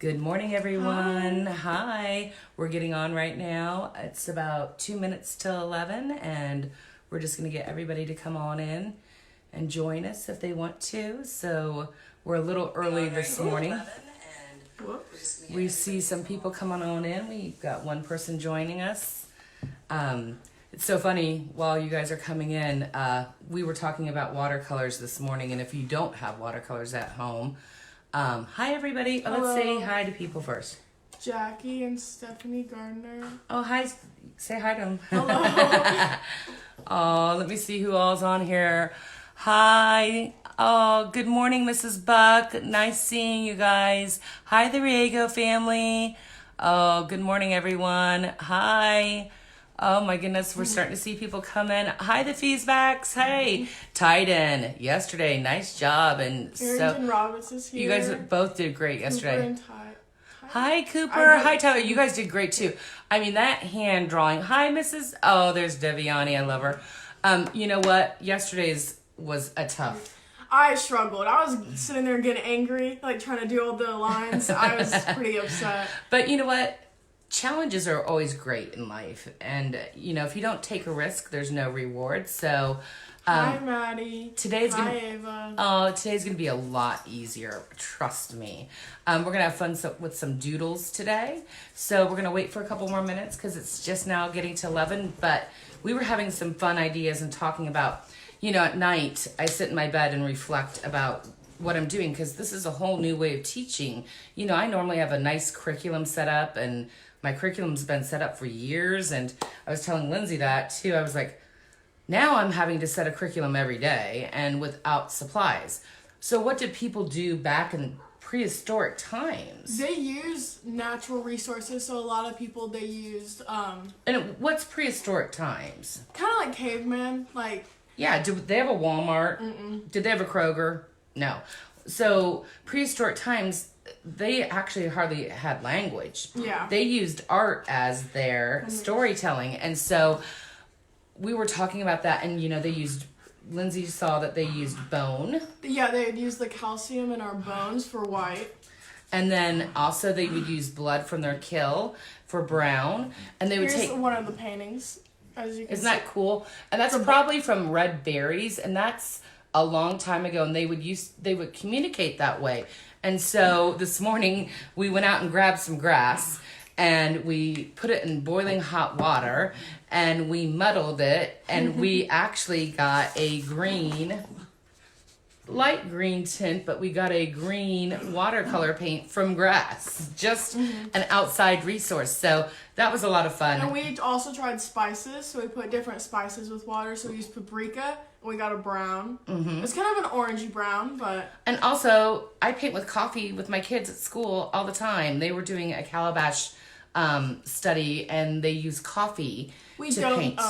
Good morning, everyone. Hi. We're getting on right now. It's about 2 minutes till 11, and we're just going to get everybody to come on in and join us if they want to. So we're a little early this morning. We see some people coming on in. We've got one person joining us. It's so funny, while you guys are coming in, we were talking about watercolors this morning, and if you don't have watercolors at home, hi everybody. Oh, let's say hi to people first. Jackie and Stephanie Gardner. Oh, hi. Say hi to them. Hello. Oh, let me see who all's on here. Hi. Oh, good morning, Mrs. Buck. Nice seeing you guys. Hi, the Riego family. Oh, good morning, everyone. Hi. Oh my goodness, we're starting to see people come in. Hi, the Feesbacks. Hey, Titan. Yesterday, nice job. And Arrington Roberts is here. You guys both did great yesterday. Cooper and Hi, Cooper. Hi, Tyler. You guys did great too. I mean, that hand drawing. Hi, Mrs. Oh, there's Deviani. I love her. You know what? Yesterday's was a tough. I struggled. I was sitting there getting angry, like trying to do all the lines. I was pretty upset. But you know what? Challenges are always great in life, and you know, if you don't take a risk, there's no reward. So hi, Maddie. Hi, Ava. Today's gonna be a lot easier, trust me. We're gonna have fun with some doodles today, so we're gonna wait for a couple more minutes because it's just now getting to 11. But we were having some fun ideas and talking about, you know, at night I sit in my bed and reflect about what I'm doing, because this is a whole new way of teaching. You know, I normally have a nice curriculum set up, and my curriculum's been set up for years, and I was telling Lindsay that too. I was like, now I'm having to set a curriculum every day and without supplies. So what did people do back in prehistoric times? They used natural resources, so a lot of people, they used And what's prehistoric times? kind of like caveman, like. Yeah, did they have a Walmart? Mm-mm. Did they have a Kroger? No. So prehistoric times, they actually hardly had language. Yeah. They used art as their storytelling. And so we were talking about that, and you know, Lindsay saw that they used bone. Yeah, they would use the calcium in our bones for white. And then also they would use blood from their kill for brown. And they would Here's take one of the paintings, as you can Isn't see. that cool? And that's probably from red berries, and that's a long time ago, and they would communicate that way. And so this morning we went out and grabbed some grass, and we put it in boiling hot water, and we muddled it, and we actually got a light green tint, but we got a green watercolor paint from grass. Just an outside resource. So that was a lot of fun. And we also tried spices, so we put different spices with water. So we used paprika, and we got a brown. Mm-hmm. It's kind of an orangey brown, but... And also, I paint with coffee with my kids at school all the time. They were doing a calabash study, and they use coffee to paint.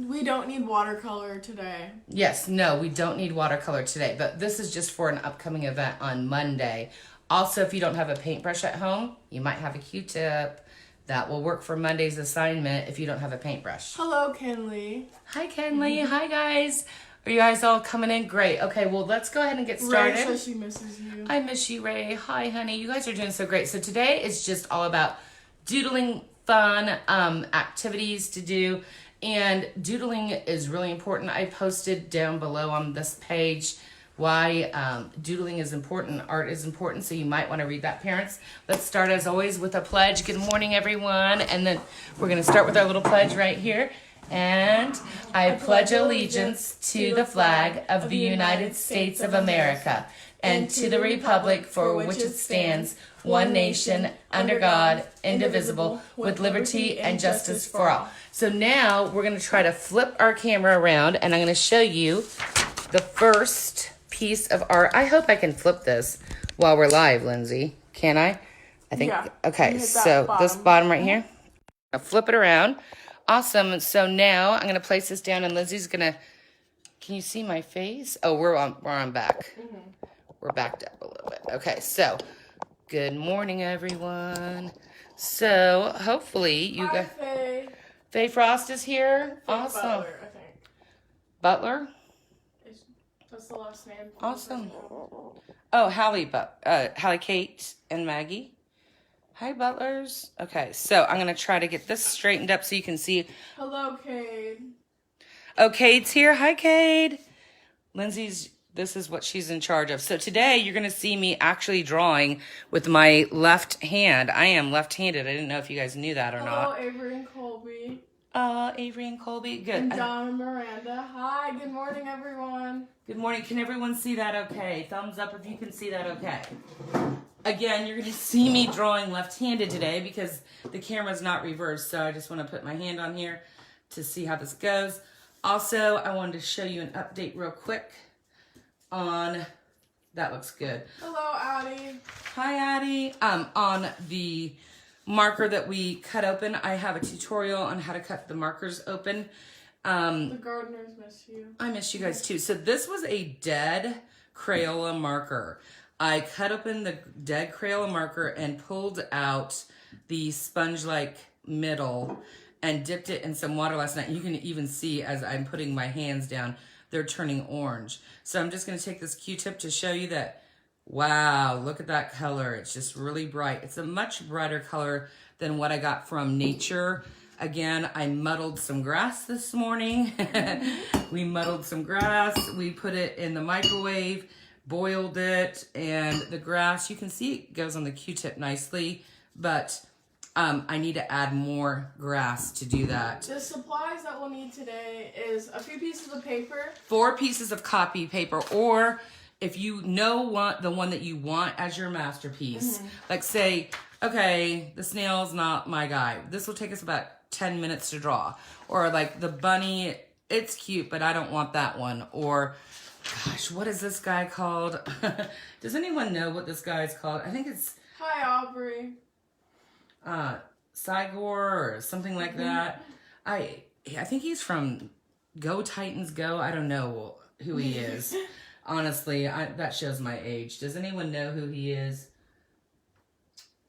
We don't need watercolor today. Yes, no, we don't need watercolor today, but this is just for an upcoming event on Monday. Also, if you don't have a paintbrush at home, you might have a Q-tip. That will work for Monday's assignment if you don't have a paintbrush. Hello, Kenley. Hi, Kenley. Hi, guys. Are you guys all coming in? Great. Okay, well, let's go ahead and get started. Ray says she misses you. I miss you, Ray. Hi, honey. You guys are doing so great. So today is just all about doodling, fun activities to do. And doodling is really important. I posted down below on this page why doodling is important. Art is important, so you might want to read that, parents. Let's start, as always, with a pledge. Good morning, everyone. And then we're going to start with our little pledge right here. And I pledge allegiance to the flag of the United States of America and to the republic for which it stands, one nation, under God, indivisible, with liberty and justice for all. So now we're going to try to flip our camera around, and I'm going to show you the first piece of art. I hope I can flip this while we're live, Lindsay. Can I? I think. Yeah. Okay, so this bottom right here. I'll flip it around. Awesome. So now I'm going to place this down, and Lindsay's going to... Can you see my face? Oh, we're on back. Mm-hmm. We're backed up a little bit. Okay, so good morning, everyone. So hopefully you Hi, got... Faye. Faye Frost is here. Faye Awesome. Butler, I think. Butler? That's the last name. Awesome. Oh, Hallie Kate and Maggie. Hi, butlers. Okay, so I'm going to try to get this straightened up so you can see. Hello, Cade. Oh, Cade's here. Hi, Cade. Lindsay's, this is what she's in charge of. So today you're going to see me actually drawing with my left hand. I am left-handed. I didn't know if you guys knew that or not. Hello, Avery and Colby. Avery and Colby. Good. And Don and Miranda. Hi, good morning, everyone. Good morning. Can everyone see that okay? Thumbs up if you can see that okay. Again, you're going to see me drawing left-handed today because the camera's not reversed. So I just want to put my hand on here to see how this goes. Also, I wanted to show you an update real quick on, that looks good. Hello, Addie. Hi, Addie. On the marker that we cut open, I have a tutorial on how to cut the markers open. The gardeners miss you. I miss you guys too. So this was a dead Crayola marker. I cut open the dead Crayola marker and pulled out the sponge-like middle and dipped it in some water last night. You can even see as I'm putting my hands down, they're turning orange. So I'm just gonna take this Q-tip to show you that, wow, look at that color. It's just really bright. It's a much brighter color than what I got from nature. Again, I muddled some grass this morning. We muddled some grass. We put it in the microwave, boiled it, and the grass, you can see it goes on the Q-tip nicely, but I need to add more grass to do that. The supplies that we'll need today is a few pieces of paper. 4 pieces of copy paper, or if you know the one that you want as your masterpiece, like say, okay, the snail's not my guy. This will take us about 10 minutes to draw. Or like the bunny, it's cute, but I don't want that one. Or, gosh, what is this guy called? Does anyone know what this guy is called? I think it's... Hi, Aubrey. Sigor or something like that. I think he's from Go Titans Go. I don't know who he is. Honestly, that shows my age. Does anyone know who he is?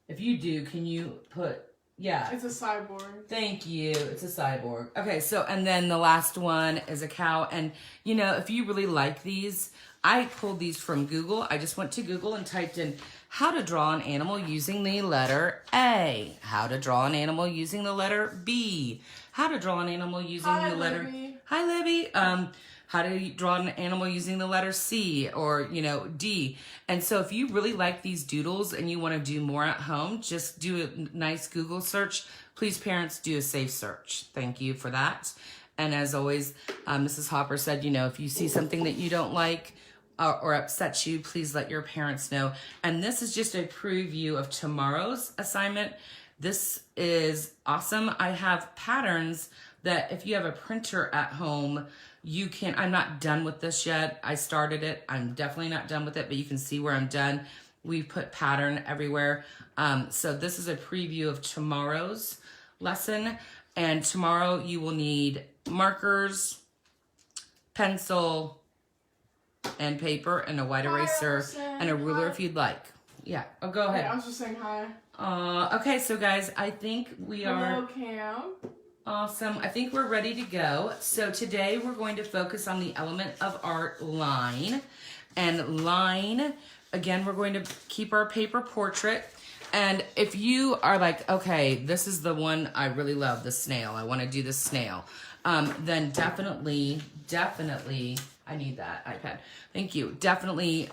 If you do, can you put, yeah. It's a cyborg. Thank you. It's a cyborg. Okay, so, and then the last one is a cow. And, you know, if you really like these, I pulled these from Google. I just went to Google and typed in how to draw an animal using the letter A. How to draw an animal using the letter B. How to draw an animal using the letter... Libby. Hi, Libby. How to draw an animal using the letter C or, you know, D. And so if you really like these doodles and you want to do more at home, just do a nice Google search. Please, parents, do a safe search. Thank you for that. And as always, Mrs. Hopper said, you know, if you see something that you don't like or upsets you, please let your parents know. And this is just a preview of tomorrow's assignment. This is awesome. I have patterns that if you have a printer at home, you can, I'm not done with this yet. I started it. I'm definitely not done with it, but you can see where I'm done. We put pattern everywhere. So this is a preview of tomorrow's lesson. And tomorrow you will need markers, pencil, and paper, and a white eraser, and a ruler if you'd like. Yeah, oh, go ahead. Yeah, I was just saying hi. Okay, so guys, I think we are... Hello, Cam. Awesome. I think we're ready to go. So today we're going to focus on the element of art line. And line, again, we're going to keep our paper portrait. And if you are like, okay, this is the one I really love, the snail. I want to do the snail. Then definitely, I need that iPad. Thank you. Definitely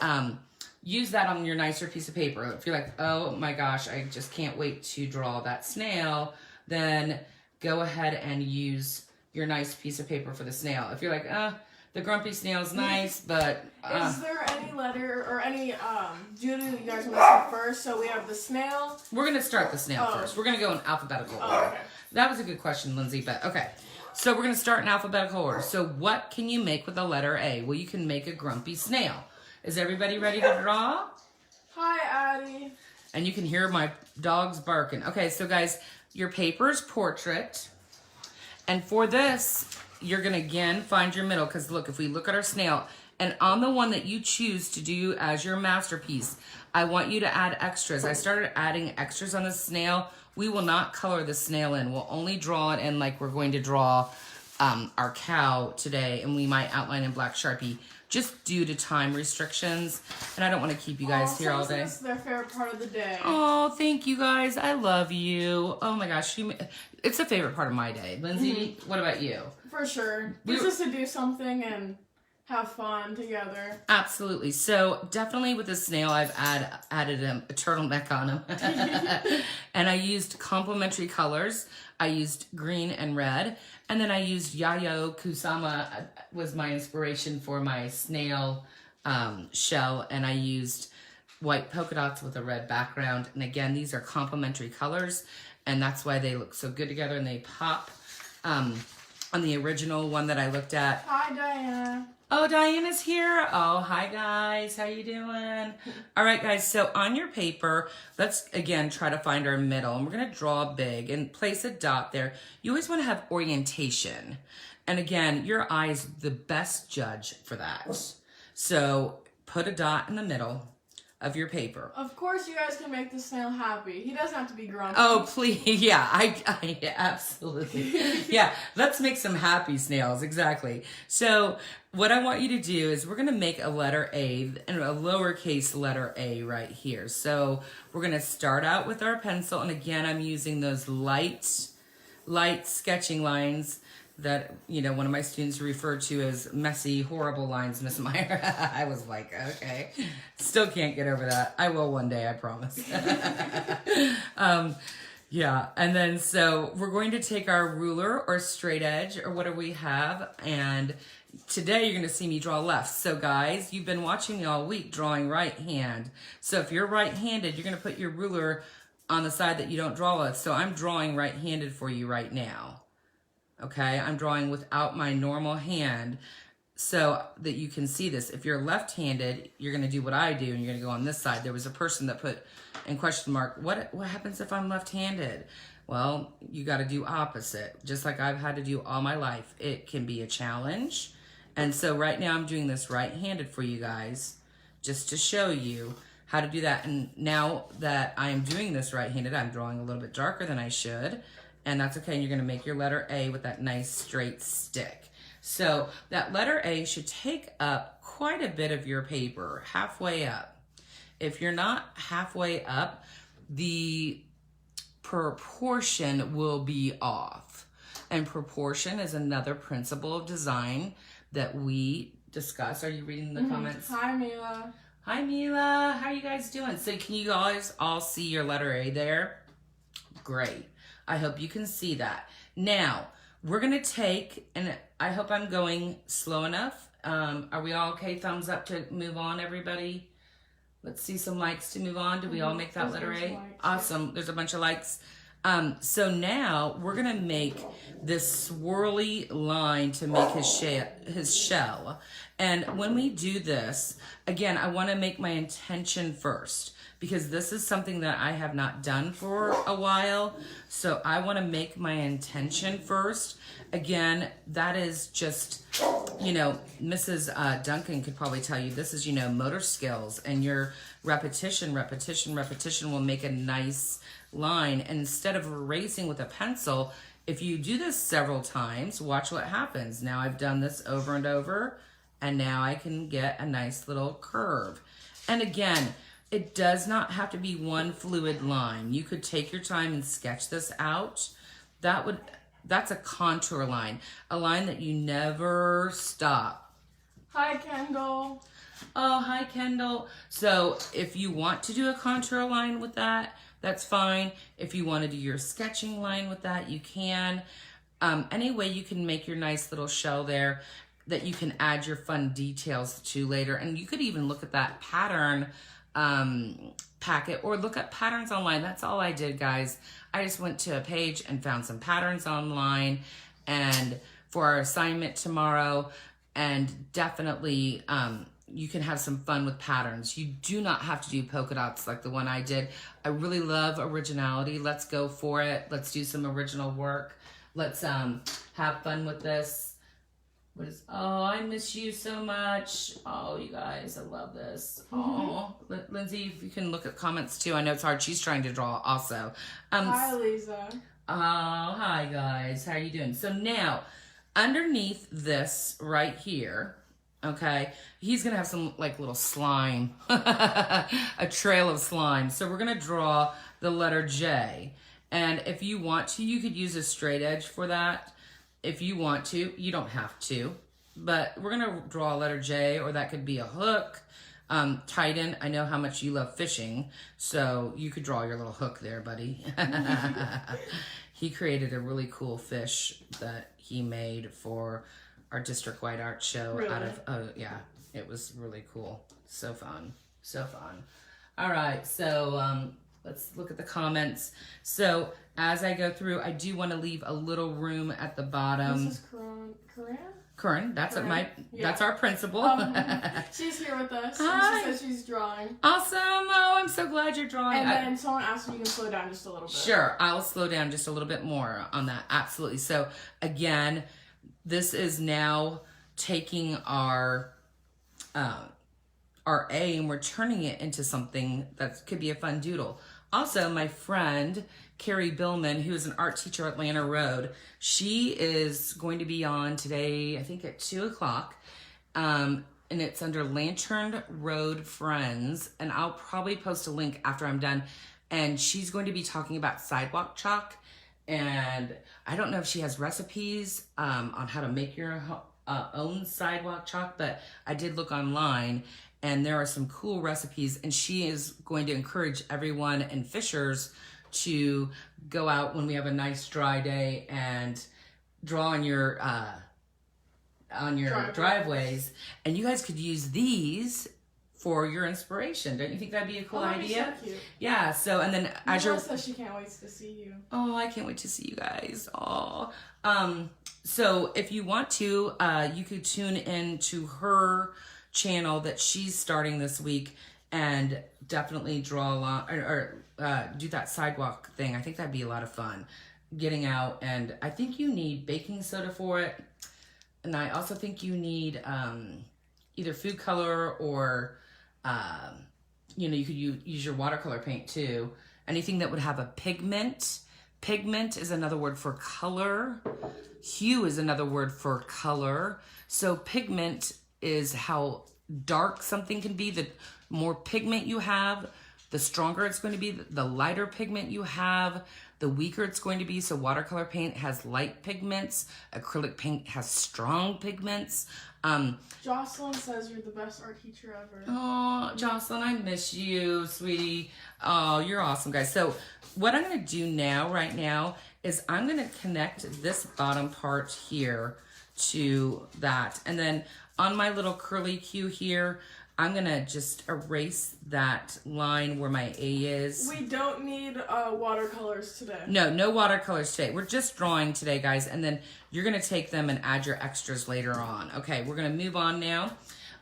use that on your nicer piece of paper. If you're like, oh my gosh, I just can't wait to draw that snail, then go ahead and use your nice piece of paper for the snail. If you're like, the grumpy snail's nice, but... Is there any letter or any doodle you guys want to see first? So we have the snail. We're going to start the snail first. We're going to go in alphabetical order. Okay. That was a good question, Lindsay, but okay. So we're going to start in alphabetical order. So what can you make with the letter A? Well, you can make a grumpy snail. Is everybody ready to draw? Hi, Addie. And you can hear my dogs barking. Okay, so guys, your paper's portrait. And for this, you're going to, again, find your middle. Because look, if we look at our snail, and on the one that you choose to do as your masterpiece, I want you to add extras. I started adding extras on the snail. We will not color the snail in. We'll only draw it in like we're going to draw our cow today. And we might outline in black Sharpie. just due to time restrictions. And I don't want to keep you guys here all day. This is their favorite part of the day. Oh, thank you guys. I love you. Oh my gosh. It's a favorite part of my day. Lindsay, what about you? For sure. It's just to do something and have fun together. Absolutely. So definitely with the snail, I've added a turtleneck on him. And I used complementary colors. I used green and red. And then I used Yayoi Kusama was my inspiration for my snail shell. And I used white polka dots with a red background. And again, these are complementary colors. And that's why they look so good together and they pop. On the original one that I looked at. Hi, Diana. Oh, Diana's here. Oh, hi guys. How you doing? All right, guys. So on your paper, let's again try to find our middle. And we're going to draw big and place a dot there. You always want to have orientation. And again, your eye is the best judge for that. So put a dot in the middle of your paper. Of course, you guys can make the snail happy. He doesn't have to be grumpy. Oh, please. Yeah, I absolutely. Yeah, let's make some happy snails. Exactly. So what I want you to do is we're going to make a letter A and a lowercase letter A right here. So we're going to start out with our pencil. And again, I'm using those light sketching lines that, you know, one of my students referred to as messy, horrible lines, Miss Meyer. I was like, okay. Still can't get over that. I will one day, I promise. Yeah, and then so we're going to take our ruler or straight edge or whatever we have, and today you're going to see me draw left. So guys, you've been watching me all week drawing right hand. So if you're right-handed, you're going to put your ruler on the side that you don't draw with. So I'm drawing right-handed for you right now. Okay, I'm drawing without my normal hand so that you can see this. If you're left-handed, you're going to do what I do, and you're going to go on this side. There was a person that put in question mark, what happens if I'm left-handed? Well, you got to do opposite, just like I've had to do all my life. It can be a challenge. And so right now I'm doing this right-handed for you guys just to show you how to do that. And now that I am doing this right-handed, I'm drawing a little bit darker than I should. And that's okay. And you're going to make your letter A with that nice straight stick. So that letter A should take up quite a bit of your paper, halfway up. If you're not halfway up, the proportion will be off. And proportion is another principle of design that we discuss. Are you reading the comments? Hi, Mila. Hi, Mila. How are you guys doing? So can you guys all see your letter A there? Great. I hope you can see that. Now, we're going to take, and I hope I'm going slow enough. Are we all okay? Thumbs up to move on, everybody. Let's see some likes to move on. Did we all make that letter A? Awesome. There's a bunch of likes. So now we're going to make this swirly line to make his shell. And when we do this, again, I want to make my intention first, because this is something that I have not done for a while. So I want to make my intention first. Again, that is just, you know, Mrs. Duncan could probably tell you, this is, you know, motor skills, and your repetition will make a nice line. And instead of erasing with a pencil, if you do this several times, watch what happens. Now I've done this over and over, and now I can get a nice little curve. And again, it does not have to be one fluid line. You could take your time and sketch this out. That's a contour line, a line that you never stop. Hi, Kendall. Oh, hi, Kendall. So if you want to do a contour line with that, that's fine. If you want to do your sketching line with that, you can. Any way you can make your nice little shell there that you can add your fun details to later. And you could even look at that pattern packet or look at patterns online. That's all I did, guys. I just went to a page and found some patterns online and for our assignment tomorrow. And definitely you can have some fun with patterns. You do not have to do polka dots like the one I did. I really love originality. Let's go for it. Let's do some original work. Let's have fun with this. Oh, I miss you so much. Oh, you guys, I love this. Oh, Lindsay, if you can look at comments too. I know it's hard. She's trying to draw also. Hi, Lisa. Oh, hi guys. How are you doing? So now, underneath this right here, Okay, he's gonna have some like little slime, a trail of slime. So we're gonna draw the letter J. And if you want to, you could use a straight edge for that. If you want to, you don't have to. But we're gonna draw a letter J, or that could be a hook. Titan, I know how much you love fishing, so you could draw your little hook there, buddy. He created a really cool fish that he made for our district-wide art show. Really? Yeah, it was really cool. So fun. So fun. All right, so let's look at the comments. So as I go through, I do want to leave a little room at the bottom. This is Corinne? Corinne, that's that's our principal. She's here with us. Hi. And she says she's drawing. Awesome. Oh, I'm so glad you're drawing. And then someone asked if you can slow down just a little bit. Sure, I'll slow down just a little bit more on that. Absolutely. So again, this is now taking our A and we're turning it into something that could be a fun doodle. Also, my friend Carrie Billman, who is an art teacher at Atlanta Road, she is going to be on today, I think at 2:00, and it's under Lantern Road Friends, and I'll probably post a link after I'm done. And she's going to be talking about sidewalk chalk, and I don't know if she has recipes on how to make your own sidewalk chalk, but I did look online, and there are some cool recipes, and she is going to encourage everyone and fishers to go out when we have a nice dry day and draw on your driveways. And you guys could use these for your inspiration. Don't you think that'd be a cool idea? So cute. Yeah. So, and then as you're... says she can't wait to see you. Oh, I can't wait to see you guys. Oh. So if you want to, you could tune in to her channel that she's starting this week and definitely draw along or do that sidewalk thing. I think that'd be a lot of fun getting out. And I think you need baking soda for it. And I also think you need either food color or, you could use your watercolor paint too. Anything that would have a pigment. Pigment is another word for color. Hue is another word for color. So pigment is how dark something can be. The more pigment you have, the stronger it's going to be. The lighter pigment you have, the weaker it's going to be. So watercolor paint has light pigments. Acrylic paint has strong pigments. Jocelyn says you're the best art teacher ever. Oh, Jocelyn, I miss you, sweetie. Oh, you're awesome, guys. So what I'm going to do right now, is I'm going to connect this bottom part here to that. And then on my little curly Q here, I'm going to just erase that line where my A is. We don't need watercolors today. No watercolors today. We're just drawing today, guys. And then you're going to take them and add your extras later on. Okay, we're going to move on now.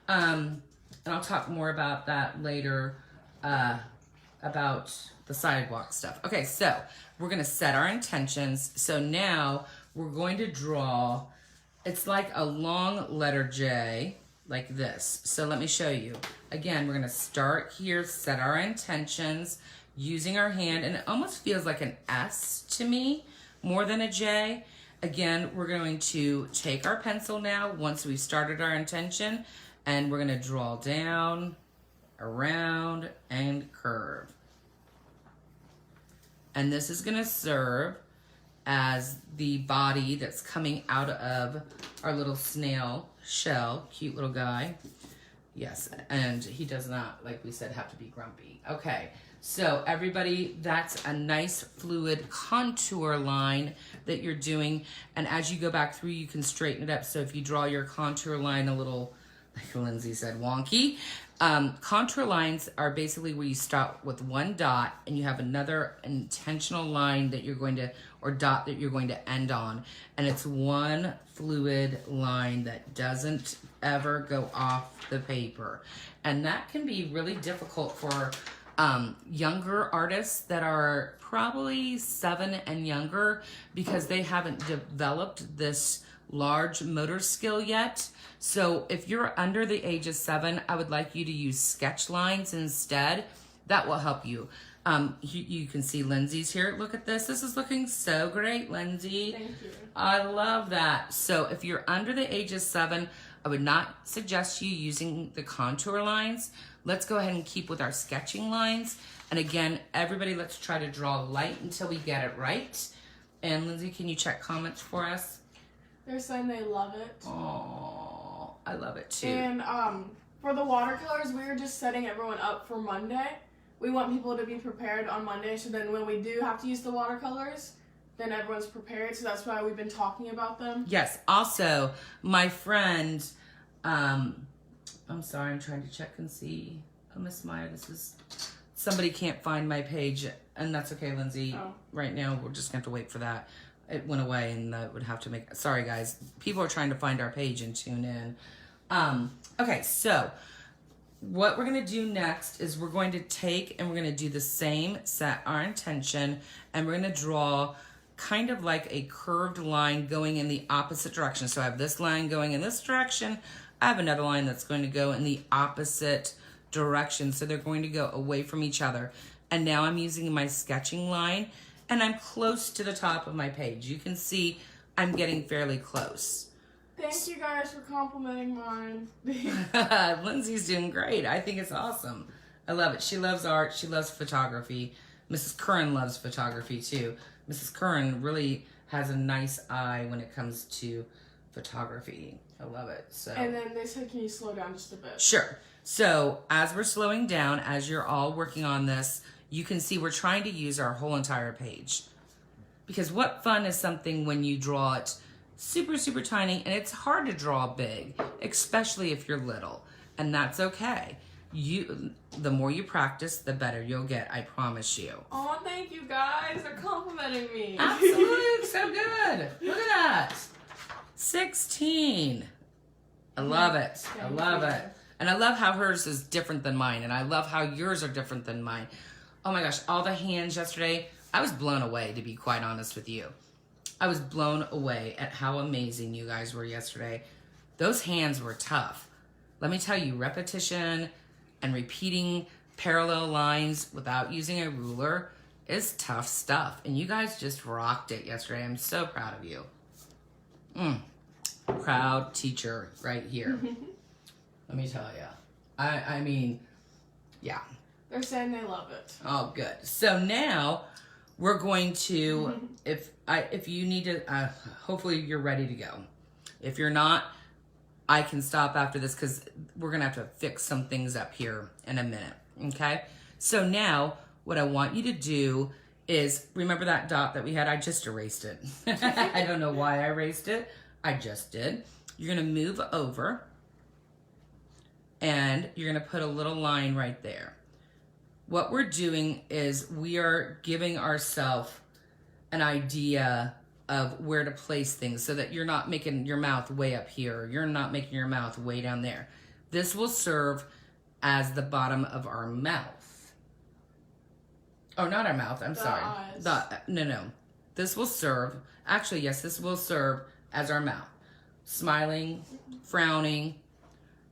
And I'll talk more about that later, about the sidewalk stuff. Okay, so we're going to set our intentions. So now we're going to draw, it's like a long letter J, like this. So let me show you. Again, we're going to start here, set our intentions using our hand, and it almost feels like an S to me more than a J. Again, we're going to take our pencil now once we've started our intention, and we're going to draw down, around, and curve. And this is going to serve as the body that's coming out of our little snail shell. Cute little guy. Yes, and he does not, like we said, have to be grumpy. Okay, so everybody, that's a nice fluid contour line that you're doing. And as you go back through, you can straighten it up. So if you draw your contour line a little, like Lindsay said, wonky. Contour lines are basically where you start with one dot and you have another intentional line that you're going to, or dot that you're going to end on. And it's one fluid line that doesn't ever go off the paper. And that can be really difficult for younger artists that are probably 7 and younger, because they haven't developed this large motor skill yet. So if you're under the age of 7, I would like you to use sketch lines instead. That will help you. You can see Lindsay's here. Look at this. This is looking so great, Lindsay. Thank you. I love that. So if you're under the age of 7, I would not suggest you using the contour lines. Let's go ahead and keep with our sketching lines. And again, everybody, let's try to draw light until we get it right. And Lindsay, can you check comments for us? They're saying they love it. Oh, I love it too. And for the watercolors, we were just setting everyone up for Monday. We want people to be prepared on Monday, so then when we do have to use the watercolors, then everyone's prepared. So that's why we've been talking about them. Yes. Also, my friend, I'm sorry, I'm trying to check and see. Oh, Miss Maya, somebody can't find my page, and that's okay, Lindsay. Oh. Right now, we're just going to have to wait for that. It went away, and that would have to make... Sorry, guys. People are trying to find our page and tune in. Okay, so what we're going to do next is we're going to take and we're going to do the same, set our intention, and we're going to draw kind of like a curved line going in the opposite direction. So I have this line going in this direction. I have another line that's going to go in the opposite direction. So they're going to go away from each other. And now I'm using my sketching line, and I'm close to the top of my page. You can see I'm getting fairly close. Thank you guys for complimenting mine. Lindsay's doing great. I think it's awesome. I love it. She loves art. She loves photography. Mrs. Curran loves photography too. Mrs. Curran really has a nice eye when it comes to photography. I love it. So. And then they said, can you slow down just a bit? Sure. So as we're slowing down, as you're all working on this, you can see we're trying to use our whole entire page. Because what fun is something when you draw it super, super tiny, and it's hard to draw big, especially if you're little, and that's okay. The more you practice, the better you'll get, I promise you. Oh, thank you guys. They're complimenting me. Absolutely, so good. Look at that. 16. I love it. I love it. And I love how hers is different than mine, and I love how yours are different than mine. Oh my gosh, all the hands yesterday, I was blown away, to be quite honest with you. I was blown away at how amazing you guys were yesterday. Those hands were tough. Let me tell you, repetition and repeating parallel lines without using a ruler is tough stuff. And you guys just rocked it yesterday. I'm so proud of you. Proud teacher right here. Let me tell you. I mean, yeah. They're saying they love it. Oh, good. So now we're going to, if you need to, hopefully you're ready to go. If you're not, I can stop after this because we're going to have to fix some things up here in a minute. Okay. So now what I want you to do is, remember that dot that we had? I just erased it. I don't know why I erased it. I just did. You're going to move over and you're going to put a little line right there. What we're doing is we are giving ourselves an idea of where to place things so that you're not making your mouth way up here. You're not making your mouth way down there. This will serve as the bottom of our mouth. Oh, not our mouth. I'm sorry. Eyes. No. This will serve, actually, yes, this will serve as our mouth. Smiling, frowning,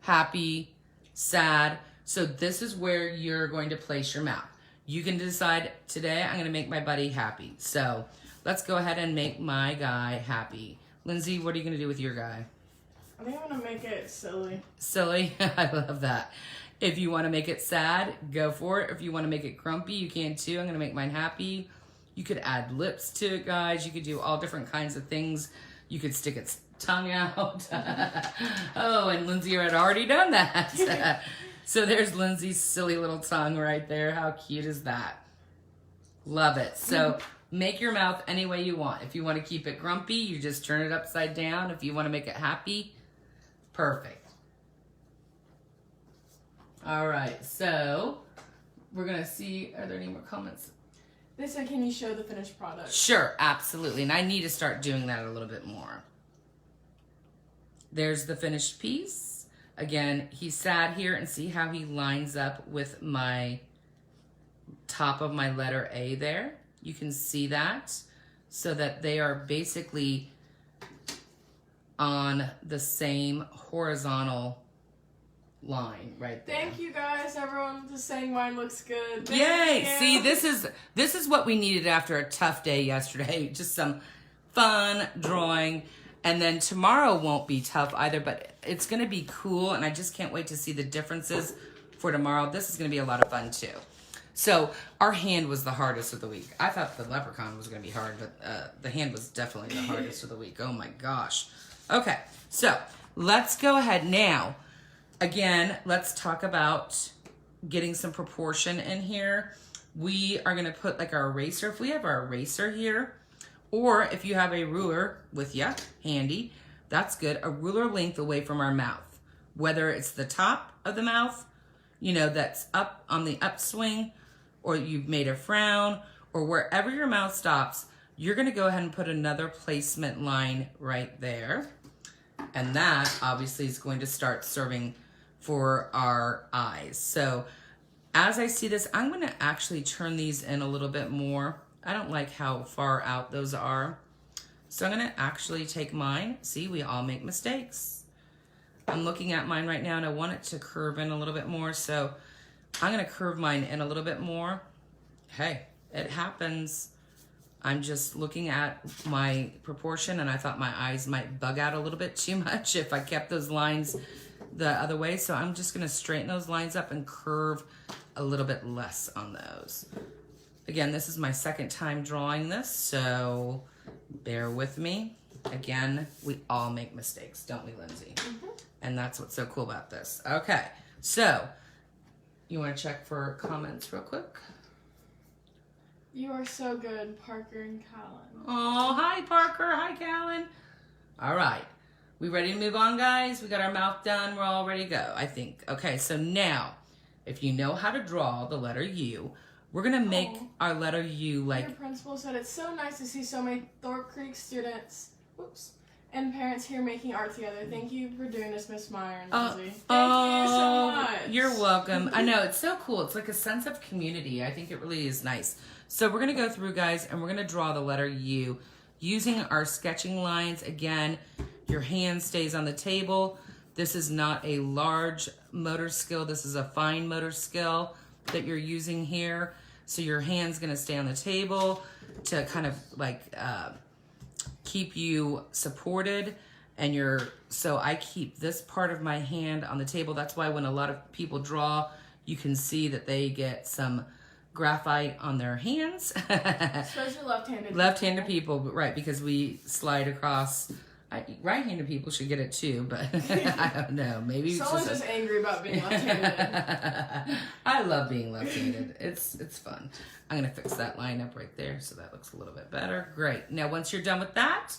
happy, sad. So this is where you're going to place your mouth. You can decide, today I'm going to make my buddy happy. So let's go ahead and make my guy happy. Lindsay, what are you going to do with your guy? I think I'm going to make it silly. Silly? I love that. If you want to make it sad, go for it. If you want to make it grumpy, you can too. I'm going to make mine happy. You could add lips to it, guys. You could do all different kinds of things. You could stick its tongue out. Oh, and Lindsay had already done that. So there's Lindsay's silly little tongue right there. How cute is that? Love it. So make your mouth any way you want. If you want to keep it grumpy, you just turn it upside down. If you want to make it happy, perfect. All right. So we're going to see, are there any more comments? They said, can you show the finished product? Sure, absolutely. And I need to start doing that a little bit more. There's the finished piece. Again, he sat here and see how he lines up with my top of my letter A there. You can see that, so that they are basically on the same horizontal line right there. Thank you guys. Everyone just saying mine looks good. Yay! Thank See, you. this is what we needed after a tough day yesterday. Just some fun drawing. And then tomorrow won't be tough either, but it's going to be cool. And I just can't wait to see the differences for tomorrow. This is going to be a lot of fun too. So our hand was the hardest of the week. I thought the leprechaun was going to be hard, but the hand was definitely the hardest of the week. Oh my gosh. Okay, so let's go ahead now. Again, let's talk about getting some proportion in here. We are going to put like our eraser. If we have our eraser here, or if you have a ruler with you handy, that's good. A ruler length away from our mouth, whether it's the top of the mouth, you know, that's up on the upswing, or you've made a frown, or wherever your mouth stops, you're going to go ahead and put another placement line right there. And that obviously is going to start serving for our eyes. So as I see this, I'm going to actually turn these in a little bit more. I don't like how far out those are. So I'm going to actually take mine. See, we all make mistakes. I'm looking at mine right now and I want it to curve in a little bit more. So I'm going to curve mine in a little bit more. Hey, it happens. I'm just looking at my proportion and I thought my eyes might bug out a little bit too much if I kept those lines the other way. So I'm just going to straighten those lines up and curve a little bit less on those. Again, this is my second time drawing this, so bear with me. Again, we all make mistakes, don't we, Lindsay? Mm-hmm. And that's what's so cool about this. Okay, so you want to check for comments real quick? You are so good, Parker and Callan. Oh, hi, Parker. Hi, Callan. All right. We ready to move on, guys? We got our mouth done. We're all ready to go, I think. Okay, so now, if you know how to draw the letter U, we're going to make our letter U like... Your principal said it's so nice to see so many Thorpe Creek students and parents here making art together. Thank you for doing this, Miss Meyer and Lindsay. Thank you so much. You're welcome. I know, it's so cool. It's like a sense of community. I think it really is nice. So we're going to go through, guys, and we're going to draw the letter U using our sketching lines. Again, your hand stays on the table. This is not a large motor skill. This is a fine motor skill that you're using here. So your hand's going to stay on the table to kind of like keep you supported. And so I keep this part of my hand on the table. That's why when a lot of people draw, you can see that they get some graphite on their hands. Especially left-handed. Left-handed people, right, because we slide across. Right-handed people should get it too, but I don't know. Maybe someone's just angry about being left-handed. I love being left-handed. It's fun. I'm gonna fix that line up right there so that looks a little bit better. Great. Now once you're done with that,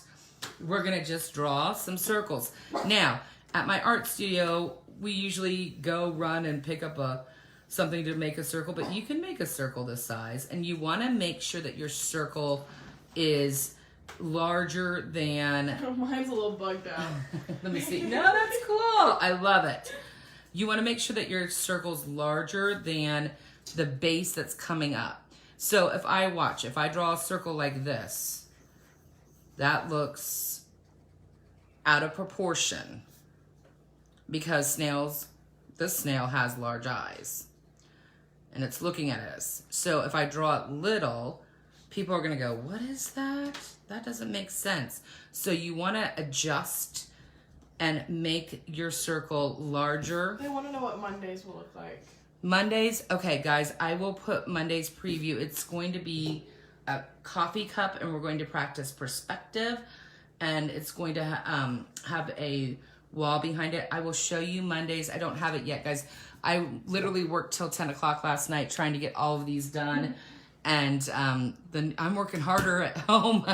we're gonna just draw some circles. Now at my art studio, we usually go run and pick up something to make a circle, but you can make a circle this size, and you want to make sure that your circle is larger than... Mine's a little bugged out. Let me see. No, that's cool. I love it. You want to make sure that your circle's larger than the base that's coming up. So if I draw a circle like this, that looks out of proportion because this snail has large eyes and it's looking at us. So if I draw it little, people are going to go, what is that? That doesn't make sense. So you want to adjust and make your circle larger. They want to know what Mondays will look like. Mondays? Okay, guys, I will put Monday's preview. It's going to be a coffee cup, and we're going to practice perspective, and it's going to have a wall behind it. I will show you Mondays. I don't have it yet, guys. I literally worked till 10 o'clock last night trying to get all of these done. And then I'm working harder at home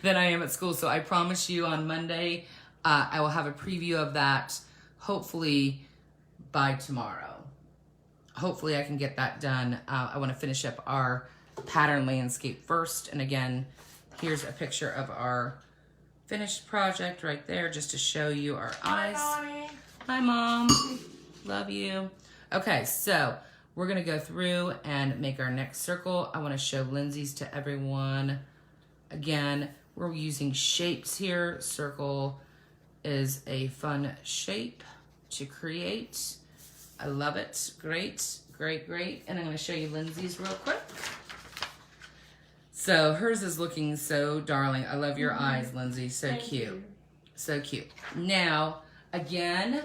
than I am at school. So I promise you on Monday, I will have a preview of that, hopefully by tomorrow. Hopefully I can get that done. I want to finish up our pattern landscape first. And again, here's a picture of our finished project right there, just to show you our eyes. Hi, Mommy. Hi, Mom. Love you. Okay, so we're going to go through and make our next circle. I want to show Lindsay's to everyone. Again, we're using shapes here. Circle is a fun shape to create. I love it. Great, great, great. And I'm going to show you Lindsay's real quick. So hers is looking so darling. I love your eyes, Lindsay. So Thank cute. you. So cute. Now, again,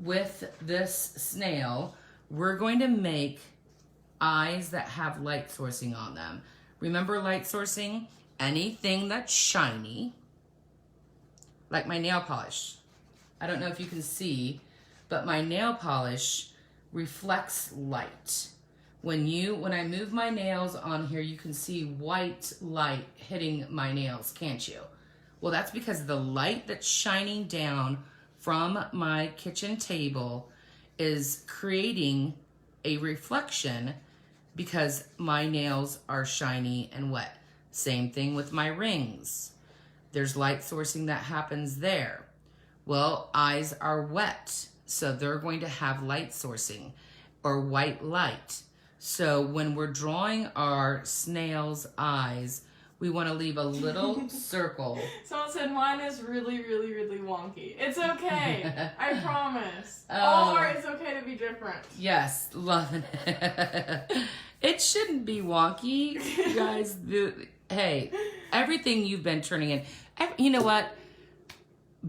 with this snail, we're going to make eyes that have light sourcing on them. Remember light sourcing? Anything that's shiny, like my nail polish. I don't know if you can see, but my nail polish reflects light. When I move my nails on here, you can see white light hitting my nails, can't you? Well, that's because the light that's shining down from my kitchen table is creating a reflection because my nails are shiny and wet. Same thing with my rings. There's light sourcing that happens there. Well, eyes are wet, so they're going to have light sourcing or white light. So when we're drawing our snail's eyes, we want to leave a little circle. Someone said mine is really, really, really wonky. It's okay. I promise. All art is okay to be different. Yes, loving it. It shouldn't be wonky, you guys. Hey, everything you've been turning in. You know what?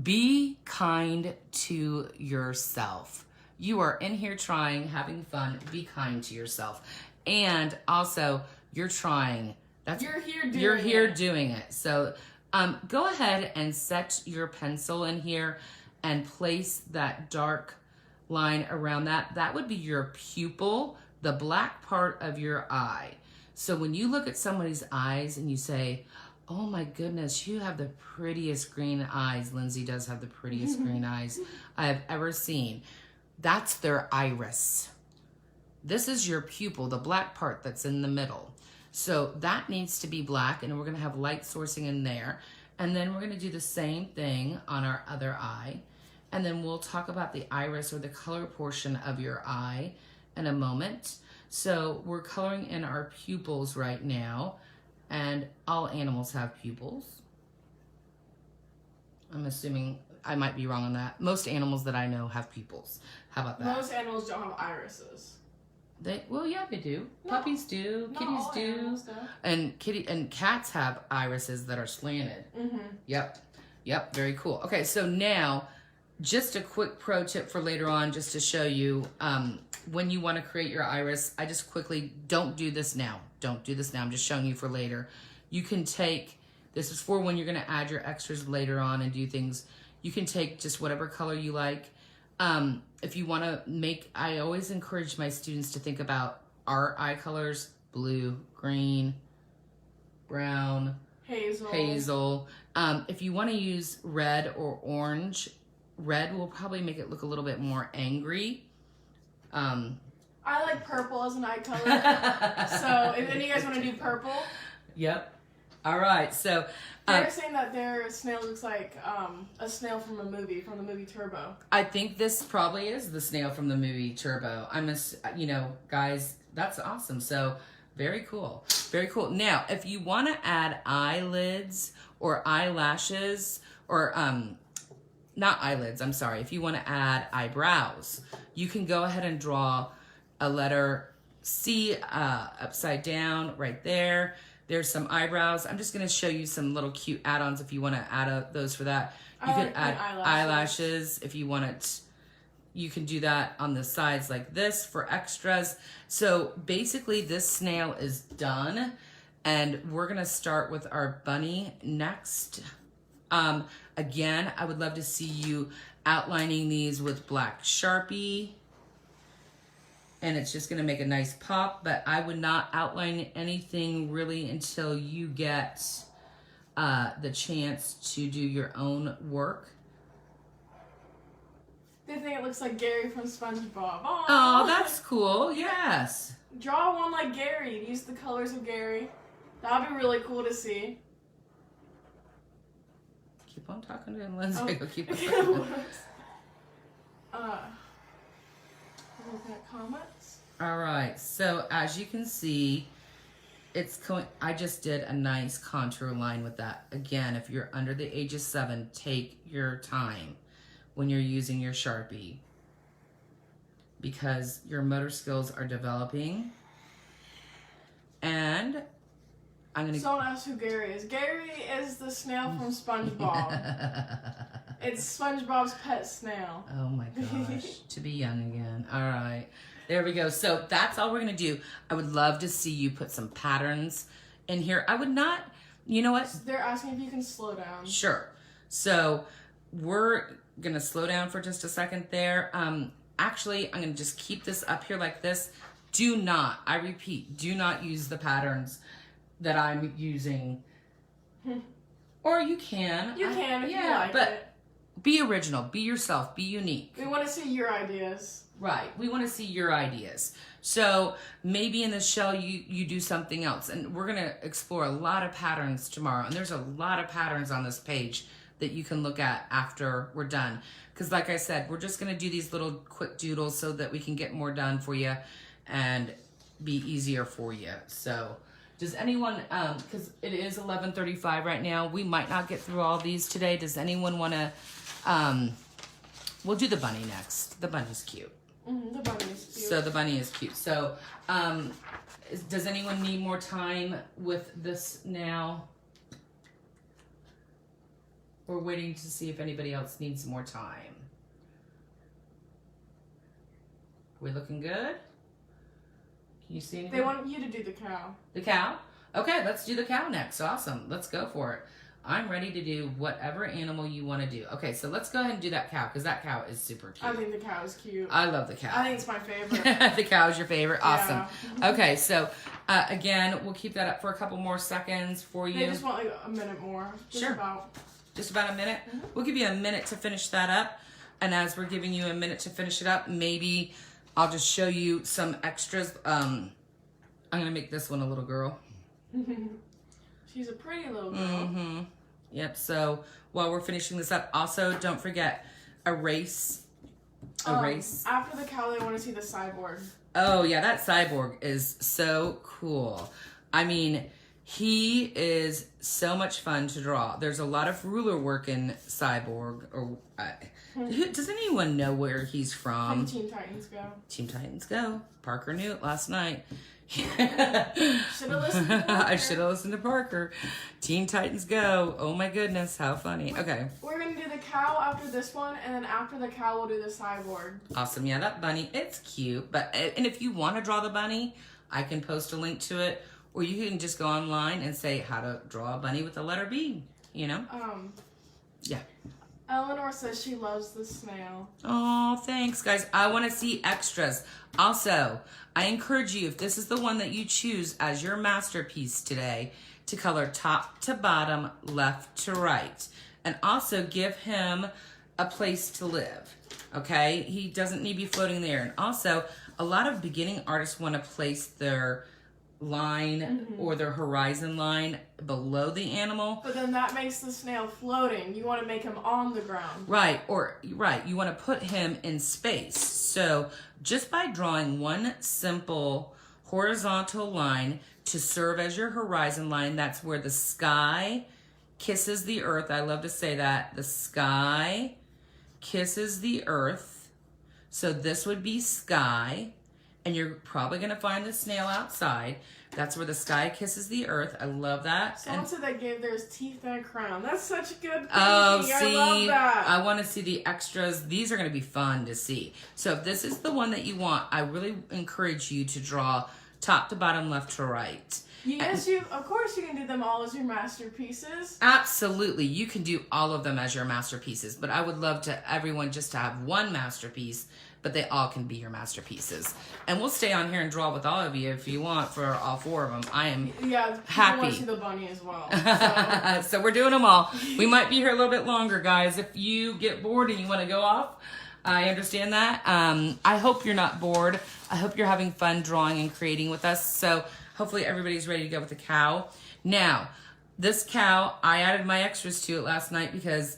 Be kind to yourself. You are in here trying, having fun. Be kind to yourself. And also, you're trying. You're here doing it. So go ahead and set your pencil in here and place that dark line around that. That would be your pupil, the black part of your eye. So when you look at somebody's eyes and you say, oh my goodness, you have the prettiest green eyes. Lindsay does have the prettiest green eyes I have ever seen. That's their iris. This is your pupil, the black part that's in the middle. So that needs to be black, and we're gonna have light sourcing in there. And then we're gonna do the same thing on our other eye. And then we'll talk about the iris or the color portion of your eye in a moment. So we're coloring in our pupils right now, and all animals have pupils. I'm assuming, I might be wrong on that. Most animals that I know have pupils. How about that? Most animals don't have irises. Well, yeah, they do. No, puppies do. Kitties do. And cats have irises that are slanted. Mm-hmm. Yep. Very cool. Okay, so now, just a quick pro tip for later on, just to show you when you want to create your iris. I just quickly don't do this now. Don't do this now. I'm just showing you for later. You can take, this is for when you're going to add your extras later on and do things. You can take just whatever color you like. If you want to make, I always encourage my students to think about our eye colors: blue, green, brown, hazel. If you want to use red or orange, red will probably make it look a little bit more angry. I like purple as an eye color. So if any of you guys want to do purple. Yep. All right. So they're saying that their snail looks like a snail from the movie Turbo. I think this probably is the snail from the movie Turbo. Guys, that's awesome. So very cool. Very cool. Now, if you want to add eyelids or eyelashes or not eyelids, I'm sorry. If you want to add eyebrows, you can go ahead and draw a letter C upside down right there. There's some eyebrows. I'm just going to show you some little cute add-ons if you want to add those for that. You could add eyelashes if you want it. You can do that on the sides like this for extras. So basically this snail is done, and we're going to start with our bunny next. Again, I would love to see you outlining these with black Sharpie. And it's just going to make a nice pop, but I would not outline anything really until you get the chance to do your own work. They think it looks like Gary from SpongeBob. Oh, that's cool. Yes. Draw one like Gary. Use the colors of Gary. That would be really cool to see. Keep on talking to him, Lindsay. Oh. Keep on talking. Looking at comments. All right, so as you can see, I just did a nice contour line with that. Again, if you're under the age of 7, take your time when you're using your Sharpie, because your motor skills are developing. And I'm gonna. Someone asked who Gary is. Gary is the snail from SpongeBob. It's SpongeBob's pet snail. Oh my gosh, to be young again. All right, there we go. So that's all we're gonna do. I would love to see you put some patterns in here. I would not, you know what? They're asking if you can slow down. Sure. So we're gonna slow down for just a second there. Actually, I'm gonna just keep this up here like this. Do not, I repeat, do not use the patterns that I'm using. Or you can. You can if you like but it. Be original, be yourself, be unique. We want to see your ideas. Right, we want to see your ideas. So maybe in the shell you do something else. And we're gonna explore a lot of patterns tomorrow. And there's a lot of patterns on this page that you can look at after we're done. Because like I said, we're just gonna do these little quick doodles so that we can get more done for you and be easier for you. So does anyone, because it is 11:35 right now, we might not get through all these today. Does anyone want to, we'll do the bunny next. The bunny's cute. The bunny is cute. So the bunny is cute. So does anyone need more time with this now? We're waiting to see if anybody else needs more time. Are we looking good? Can you see anything? They want you to do the cow. The cow? Okay, let's do the cow next. Awesome. Let's go for it. I'm ready to do whatever animal you want to do. Okay, so let's go ahead and do that cow because that cow is super cute. I think the cow is cute. I love the cow. I think it's my favorite. The cow is your favorite. Awesome. Yeah. Okay, so again, we'll keep that up for a couple more seconds for you. They just want like a minute more. Sure. Just about a minute? Mm-hmm. We'll give you a minute to finish that up. And as we're giving you a minute to finish it up, maybe I'll just show you some extras. I'm going to make this one a little girl. She's a pretty little girl. Mm-hmm. Yep, so while we're finishing this up, also don't forget erase. Erase. After the cow, they want to see the cyborg. Oh, yeah, that cyborg is so cool. I mean, he is so much fun to draw. There's a lot of ruler work in Cyborg. Or does anyone know where he's from? Teen Titans Go. Teen Titans Go. Parker knew it last night. Should have listened to Parker. I should have listened to Parker. Teen Titans Go. Oh my goodness, how funny. Okay. We're going to do the cow after this one, and then after the cow, we'll do the cyborg. Awesome. Yeah, that bunny, it's cute. And if you want to draw the bunny, I can post a link to it. Or you can just go online and say how to draw a bunny with the letter B, you know? Yeah. Eleanor says she loves the snail. Oh, thanks, guys. I want to see extras. Also, I encourage you, if this is the one that you choose as your masterpiece today, to color top to bottom, left to right. And also give him a place to live, okay? He doesn't need to be floating there. And also, a lot of beginning artists want to place their line or their horizon line below the animal. But then that makes the snail floating. You want to make him on the ground. Right, you want to put him in space. So just by drawing one simple horizontal line to serve as your horizon line, that's where the sky kisses the earth. I love to say that. The sky kisses the earth. So this would be sky. And you're probably going to find the snail outside. That's where the sky kisses the earth. I love that. Someone said they gave theirs teeth and a crown. That's such a good thing. Oh, see, I love that. I want to see the extras. These are going to be fun to see. So if this is the one that you want, I really encourage you to draw top to bottom, left to right. Yes, of course you can do them all as your masterpieces. Absolutely. You can do all of them as your masterpieces. But I would love to everyone just to have one masterpiece, but they all can be your masterpieces. And we'll stay on here and draw with all of you if you want for all four of them. I am happy. I want to see the bunny as well. So we're doing them all. We might be here a little bit longer, guys. If you get bored and you want to go off, I understand that. I hope you're not bored. I hope you're having fun drawing and creating with us. So hopefully everybody's ready to go with the cow. Now, this cow, I added my extras to it last night because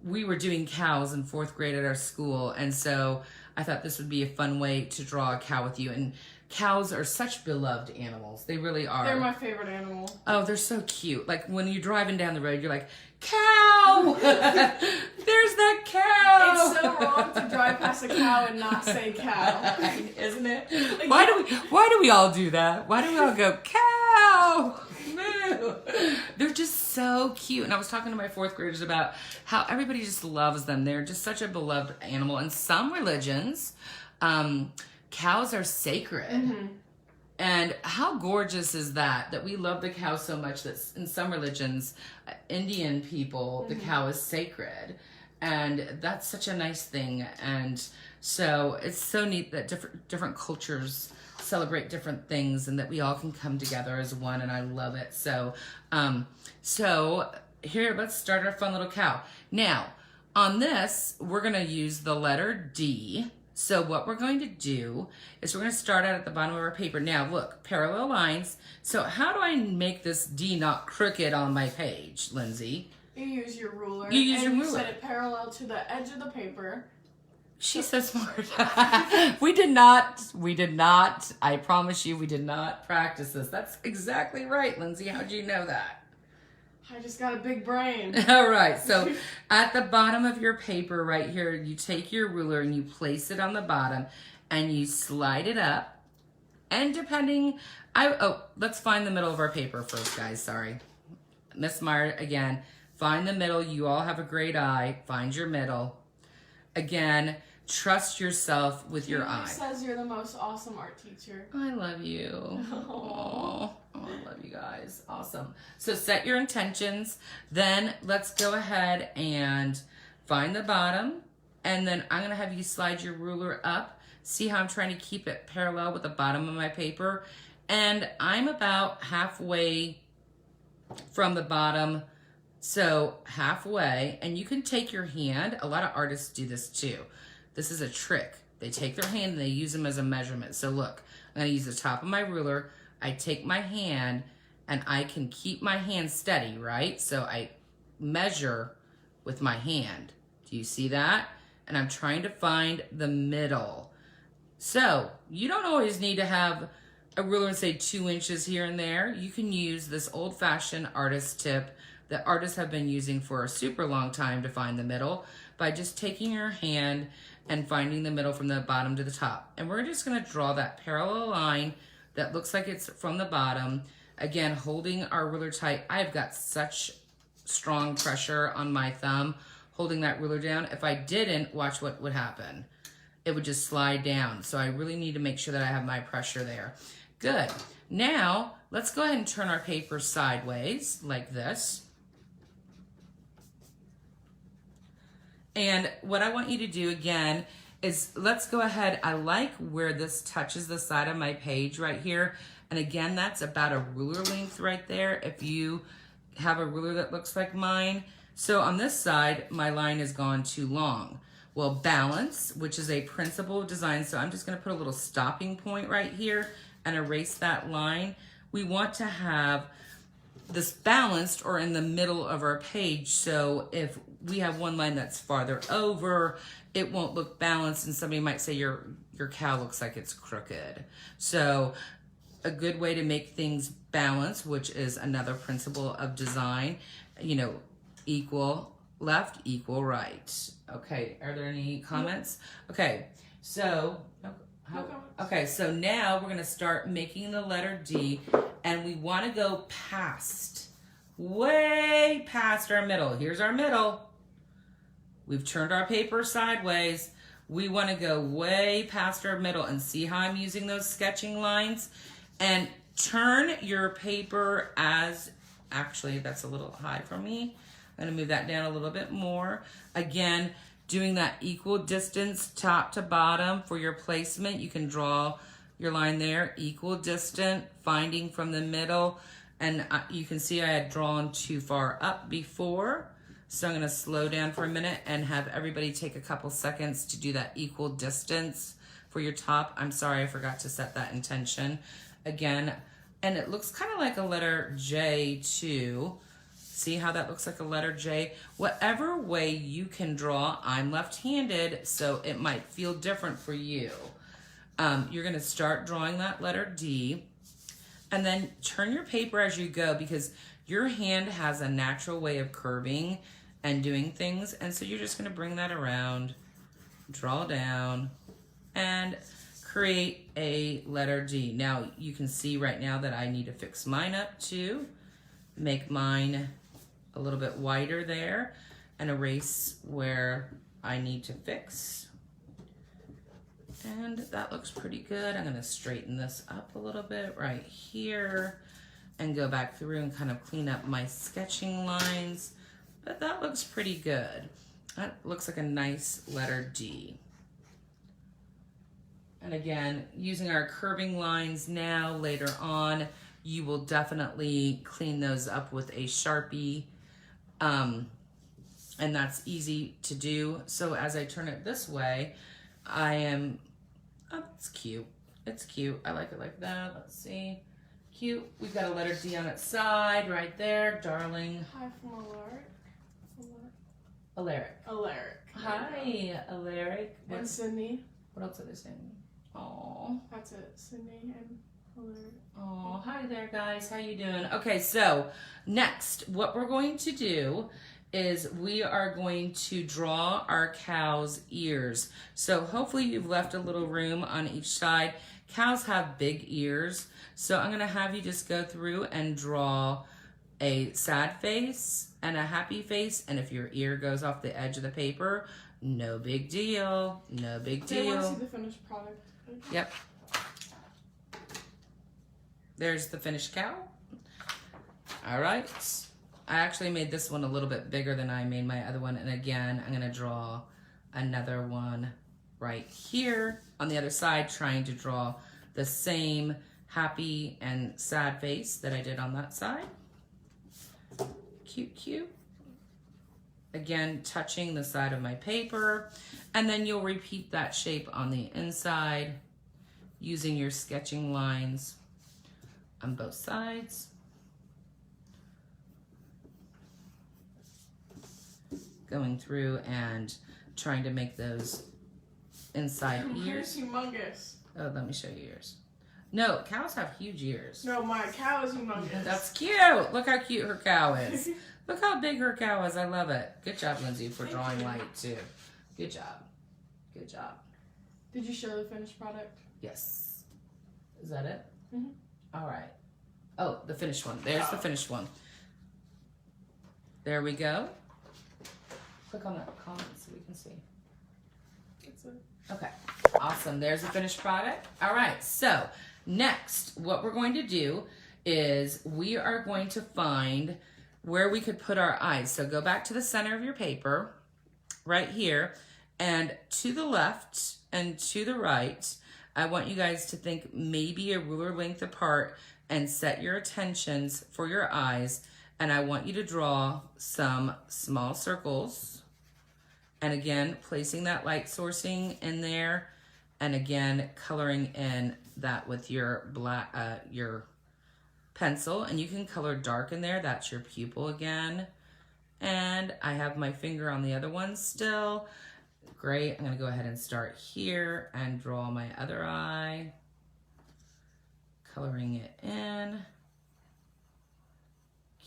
we were doing cows in 4th grade at our school. And so I thought this would be a fun way to draw a cow with you. And cows are such beloved animals. They really are. They're my favorite animal. Oh, they're so cute. Like when you're driving down the road, you're like, cow! There's that cow! It's so wrong to drive past a cow and not say cow. Isn't it? Like, why do we all do that? Why do we all go, cow? No. They're just so cute. And I was talking to my fourth graders about how everybody just loves them. They're just such a beloved animal. In some religions, cows are sacred. Mm-hmm. And how gorgeous is that, that we love the cow so much that in some religions, Indian people, the cow is sacred. And that's such a nice thing. And so it's so neat that different cultures celebrate different things and that we all can come together as one, and I love it. So here, let's start our fun little cow. Now, on this, we're gonna use the letter D. So what we're going to do is we're going to start out at the bottom of our paper. Now look, parallel lines. So how do I make this D not crooked on my page, Lindsay? You use your ruler. You use your ruler. You set it parallel to the edge of the paper. She's so smart. We did not, I promise you, we did not practice this. That's exactly right, Lindsay. How'd you know that? I just got a big brain. All right, so at the bottom of your paper right here, you take your ruler and you place it on the bottom and you slide it up. And depending, let's find the middle of our paper first, guys, sorry. Miss Meyer, again, find the middle. You all have a great eye. Find your middle. Again, trust yourself with your eye. Says you're the most awesome art teacher. I love you. Oh, I love you guys. Awesome. So set your intentions. Then let's go ahead and find the bottom. And then I'm going to have you slide your ruler up. See how I'm trying to keep it parallel with the bottom of my paper. And I'm about halfway from the bottom. So halfway. And you can take your hand. A lot of artists do this too. This is a trick. They take their hand and they use them as a measurement. So look, I'm going to use the top of my ruler. I take my hand and I can keep my hand steady, right? So I measure with my hand. Do you see that? And I'm trying to find the middle. So you don't always need to have a ruler and say 2 inches here and there. You can use this old-fashioned artist tip that artists have been using for a super long time to find the middle by just taking your hand and finding the middle from the bottom to the top. And we're just going to draw that parallel line that looks like it's from the bottom. Again, holding our ruler tight. I've got such strong pressure on my thumb holding that ruler down. If I didn't, watch what would happen. It would just slide down. So I really need to make sure that I have my pressure there. Good. Now, let's go ahead and turn our paper sideways like this. And what I want you to do again is let's go ahead. I like where this touches the side of my page right here. And again, that's about a ruler length right there if you have a ruler that looks like mine. So on this side, my line has gone too long. Well, balance, which is a principle of design. So I'm just going to put a little stopping point right here and erase that line. We want to have this balanced or in the middle of our page. So if we have one line that's farther over, it won't look balanced, and somebody might say your cow looks like it's crooked. So a good way to make things balanced, which is another principle of design, equal left, equal right. Okay, are there any comments? Okay, so so now we're going to start making the letter D, and we want to go way past our middle. Here's our middle. We've turned our paper sideways. We want to go way past our middle, and see how I'm using those sketching lines. And turn your paper actually, that's a little high for me. I'm going to move that down a little bit more. Again, doing that equal distance top to bottom for your placement. You can draw your line there, equal distant, finding from the middle. And you can see I had drawn too far up before. So I'm going to slow down for a minute and have everybody take a couple seconds to do that equal distance for your top. I'm sorry, I forgot to set that intention. Again, and it looks kind of like a letter J too. See how that looks like a letter J? Whatever way you can draw, I'm left-handed, so it might feel different for you. You're going to start drawing that letter D, and then turn your paper as you go, because your hand has a natural way of curving and doing things, and so you're just going to bring that around, draw down, and create a letter D. Now, you can see right now that I need to fix mine up too, make mine a little bit wider there and erase where I need to fix. And that looks pretty good. I'm gonna straighten this up a little bit right here and go back through and kind of clean up my sketching lines. But that looks pretty good. That looks like a nice letter D. And again, using our curving lines now, later on, you will definitely clean those up with a Sharpie. And that's easy to do. So as I turn it this way, oh, it's cute. It's cute. I like it like that. Let's see. Cute. We've got a letter D on its side right there, darling. Hi from Alaric. Alaric. Hi, Alaric. And Sydney. What else are they saying? Oh. That's it. Sydney and Alaric. Oh, hi there, guys. How you doing? Okay, so next, what we're going to do is we are going to draw our cow's ears. So hopefully you've left a little room on each side. Cows have big ears, so I'm gonna have you just go through and draw a sad face and a happy face, and if your ear goes off the edge of the paper, no big deal, no big deal. They want to see the finished product. Yep. There's the finished cow. All right. I actually made this one a little bit bigger than I made my other one, and again, I'm gonna draw another one right here on the other side, trying to draw the same happy and sad face that I did on that side. Cute, cute. Again, touching the side of my paper, and then you'll repeat that shape on the inside using your sketching lines on both sides. Going through and trying to make those inside ears. Yours humongous. Oh, let me show you yours. No, cows have huge ears. No, my cow is humongous. That's cute. Look how cute her cow is. Look how big her cow is. I love it. Good job, Lindsay, for drawing light too. Good job. Good job. Did you show the finished product? Yes. Is that it? Mm-hmm. All right. Oh, the finished one. There's the finished one. There we go. Click on that comment so we can see. That's it. Okay, awesome. There's the finished product. All right, so next, what we're going to do is we are going to find where we could put our eyes. So go back to the center of your paper, right here, and to the left and to the right, I want you guys to think maybe a ruler length apart and set your attentions for your eyes, and I want you to draw some small circles. And again, placing that light sourcing in there, and again, coloring in that with your black, your pencil, and you can color dark in there. That's your pupil again. And I have my finger on the other one still. Great. I'm gonna go ahead and start here and draw my other eye, coloring it in.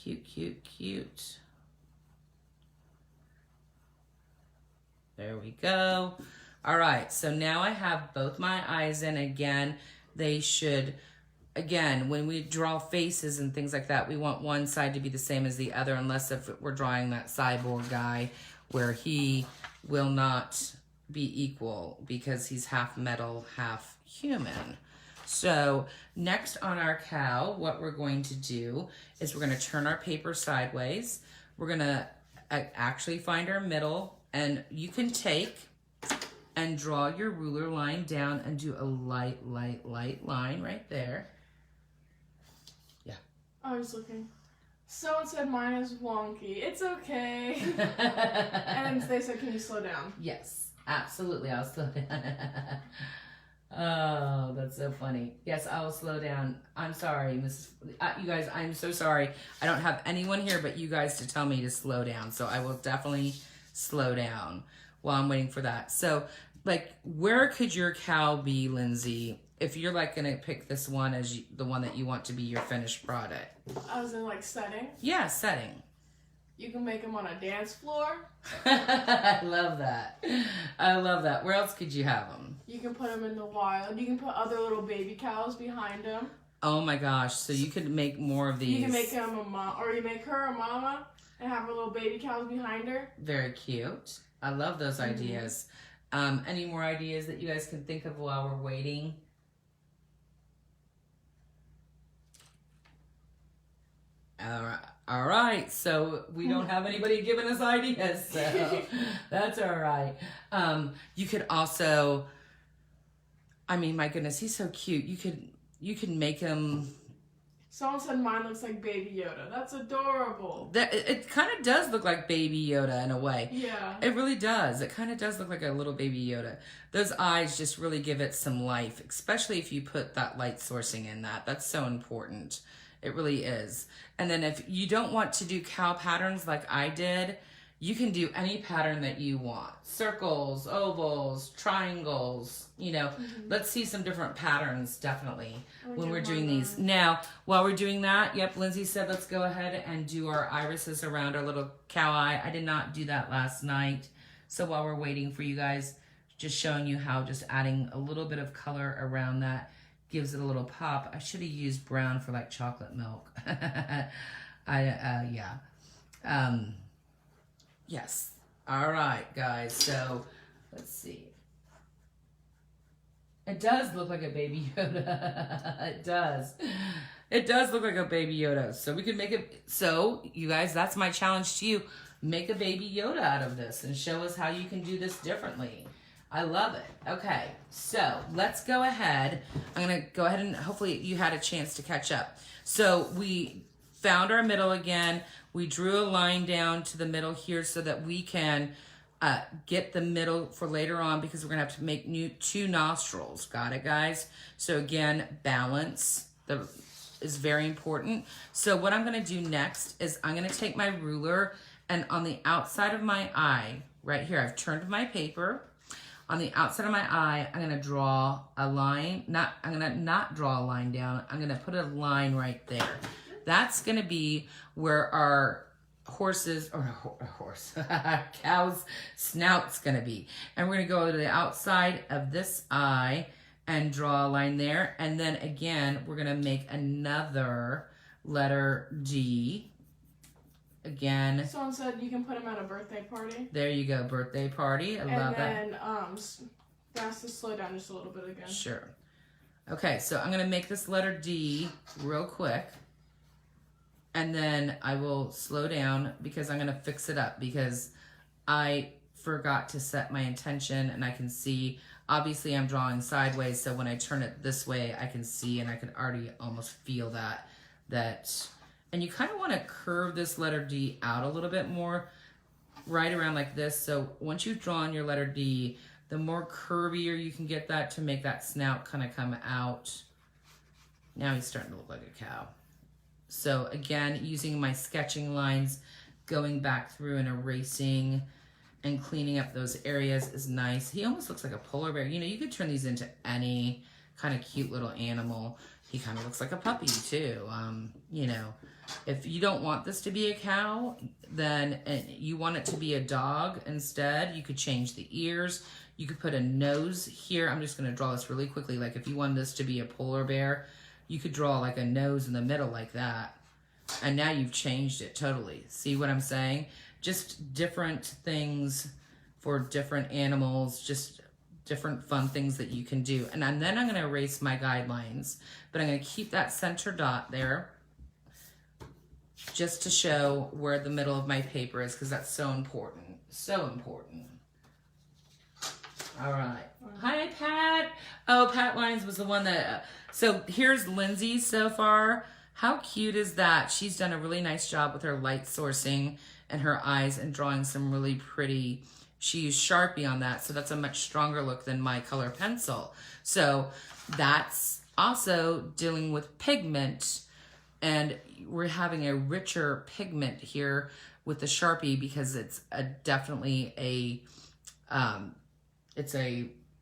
Cute, cute, cute. There we go. All right, so now I have both my eyes in. Again, they should, again, when we draw faces and things like that, we want one side to be the same as the other, unless if we're drawing that cyborg guy where he will not be equal because he's half metal, half human. So next on our cow, what we're going to do is we're going to turn our paper sideways. We're going to actually find our middle, and you can take and draw your ruler line down and do a light line right there. Yeah. I was looking. Someone said mine is wonky. It's okay. And they said, can you slow down? Yes, absolutely. I'll slow down. Oh, that's so funny. Yes, I will slow down. I'm sorry, Mrs. You guys, I'm so sorry. I don't have anyone here but you guys to tell me to slow down. So I will definitely slow down while I'm waiting for that. So, like, where could your cow be, Lindsay, if you're, like, going to pick this one as the one that you want to be your finished product? I was in, like, setting. Yeah, setting. You can make them on a dance floor. I love that. I love that. Where else could you have them? You can put them in the wild. You can put other little baby cows behind them. Oh my gosh. So you could make more of these. You can make him a mom, or you make her a mama and have her little baby cows behind her. Very cute. I love those ideas. Any more ideas that you guys can think of while we're waiting? All right. So we don't have anybody giving us ideas, so that's all right. You could also, I mean, my goodness, he's so cute. You could make him. Someone said mine looks like Baby Yoda. That's adorable. It kind of does look like Baby Yoda in a way. Yeah. It really does. It kind of does look like a little Baby Yoda. Those eyes just really give it some life, especially if you put that light sourcing in that. That's so important. It really is. And then if you don't want to do cow patterns like I did, you can do any pattern that you want. Circles, ovals, triangles, you know. Let's see some different patterns, definitely, when we're doing these. Now, while we're doing that, yep, Lindsay said let's go ahead and do our irises around our little cow eye. I did not do that last night. So while we're waiting for you guys, just showing you how just adding a little bit of color around that gives it a little pop. I should have used brown for like chocolate milk. Yes. All right, guys. So let's see. It does look like a Baby Yoda. It does. It does look like a Baby Yoda. So we could make it. So you guys, that's my challenge to you. Make a Baby Yoda out of this and show us how you can do this differently. I love it. Okay, so let's go ahead. I'm going to go ahead and hopefully you had a chance to catch up. So we found our middle again. We drew a line down to the middle here so that we can get the middle for later on because we're going to have to make two nostrils. Got it, guys? So again, balance is very important. So what I'm going to do next is I'm going to take my ruler and on the outside of my eye, right here, I've turned my paper. On the outside of my eye, I'm going to draw a line. I'm going to not draw a line down. I'm going to put a line right there. That's going to be where our cow's snout's going to be. And we're going to go to the outside of this eye and draw a line there. And then again, we're going to make another letter D. Again. Someone said you can put him at a birthday party. There you go, birthday party. I love that. And then, has to slow down just a little bit again. Sure. Okay, so I'm going to make this letter D real quick. And then I will slow down because I'm going to fix it up because I forgot to set my intention and I can see, obviously I'm drawing sideways. So when I turn it this way, I can see and I can already almost feel that, and you kind of want to curve this letter D out a little bit more, right around like this. So once you've drawn your letter D, the more curvier you can get that to make that snout kind of come out. Now he's starting to look like a cow. So again, using my sketching lines, going back through and erasing and cleaning up those areas is nice. He almost looks like a polar bear. You know, you could turn these into any kind of cute little animal. He kind of looks like a puppy too. You know, if you don't want this to be a cow, then you want it to be a dog instead, you could change the ears. You could put a nose here. I'm just going to draw this really quickly. Like if you wanted this to be a polar bear, you could draw like a nose in the middle like that. And now you've changed it totally. See what I'm saying? Just different things for different animals, just different fun things that you can do. And then I'm going to erase my guidelines, but I'm going to keep that center dot there just to show where the middle of my paper is because that's so important. So important. All right. Hi, Pat. Oh, Pat Lyons was the one that... so here's Lindsay so far. How cute is that? She's done a really nice job with her light sourcing and her eyes and drawing some really pretty... She used Sharpie on that, so that's a much stronger look than my color pencil. So that's also dealing with pigment, and we're having a richer pigment here with the Sharpie because it's definitely a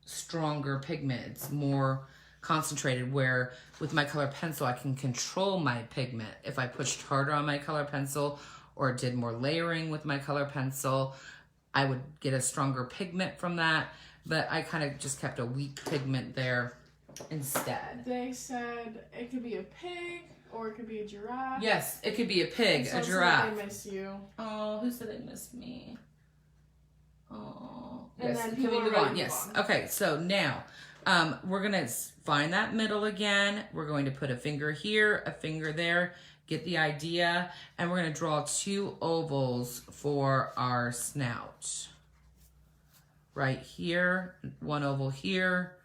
stronger pigment. It's more concentrated, where with my color pencil I can control my pigment. If I pushed harder on my color pencil or did more layering with my color pencil, I would get a stronger pigment from that, but I kind of just kept a weak pigment there. instead? They said it could be a pig or it could be a giraffe. Yes, it could be a pig, So a giraffe. They miss you. Oh, who said they missed me? Oh, And yes. then Can we people move are on? ready to Yes. move on. Okay, so now we're going to find that middle again. We're going to put a finger here, a finger there, get the idea, and we're going to draw 2 ovals for our snout. Right here, 1 oval here,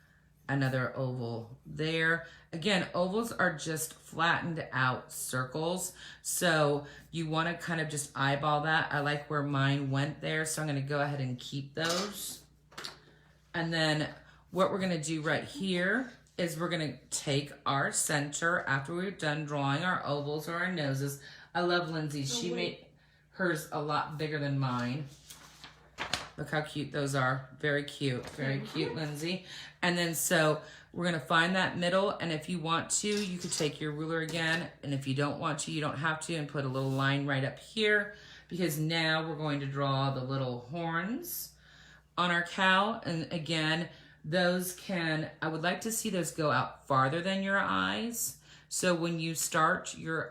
another oval there. Again, ovals are just flattened out circles, so you want to kind of just eyeball that. I like where mine went there, so I'm going to go ahead and keep those. And then what we're going to do right here is we're going to take our center after we're done drawing our ovals or our noses. I love Lindsay's. She made hers a lot bigger than mine. Look how cute those are. Very cute. Very cute, Lindsay. And then so we're going to find that middle. And if you want to, you could take your ruler again. And if you don't want to, you don't have to. And put a little line right up here. Because now we're going to draw the little horns on our cow. And again, those I would like to see those go out farther than your eyes. So when you start your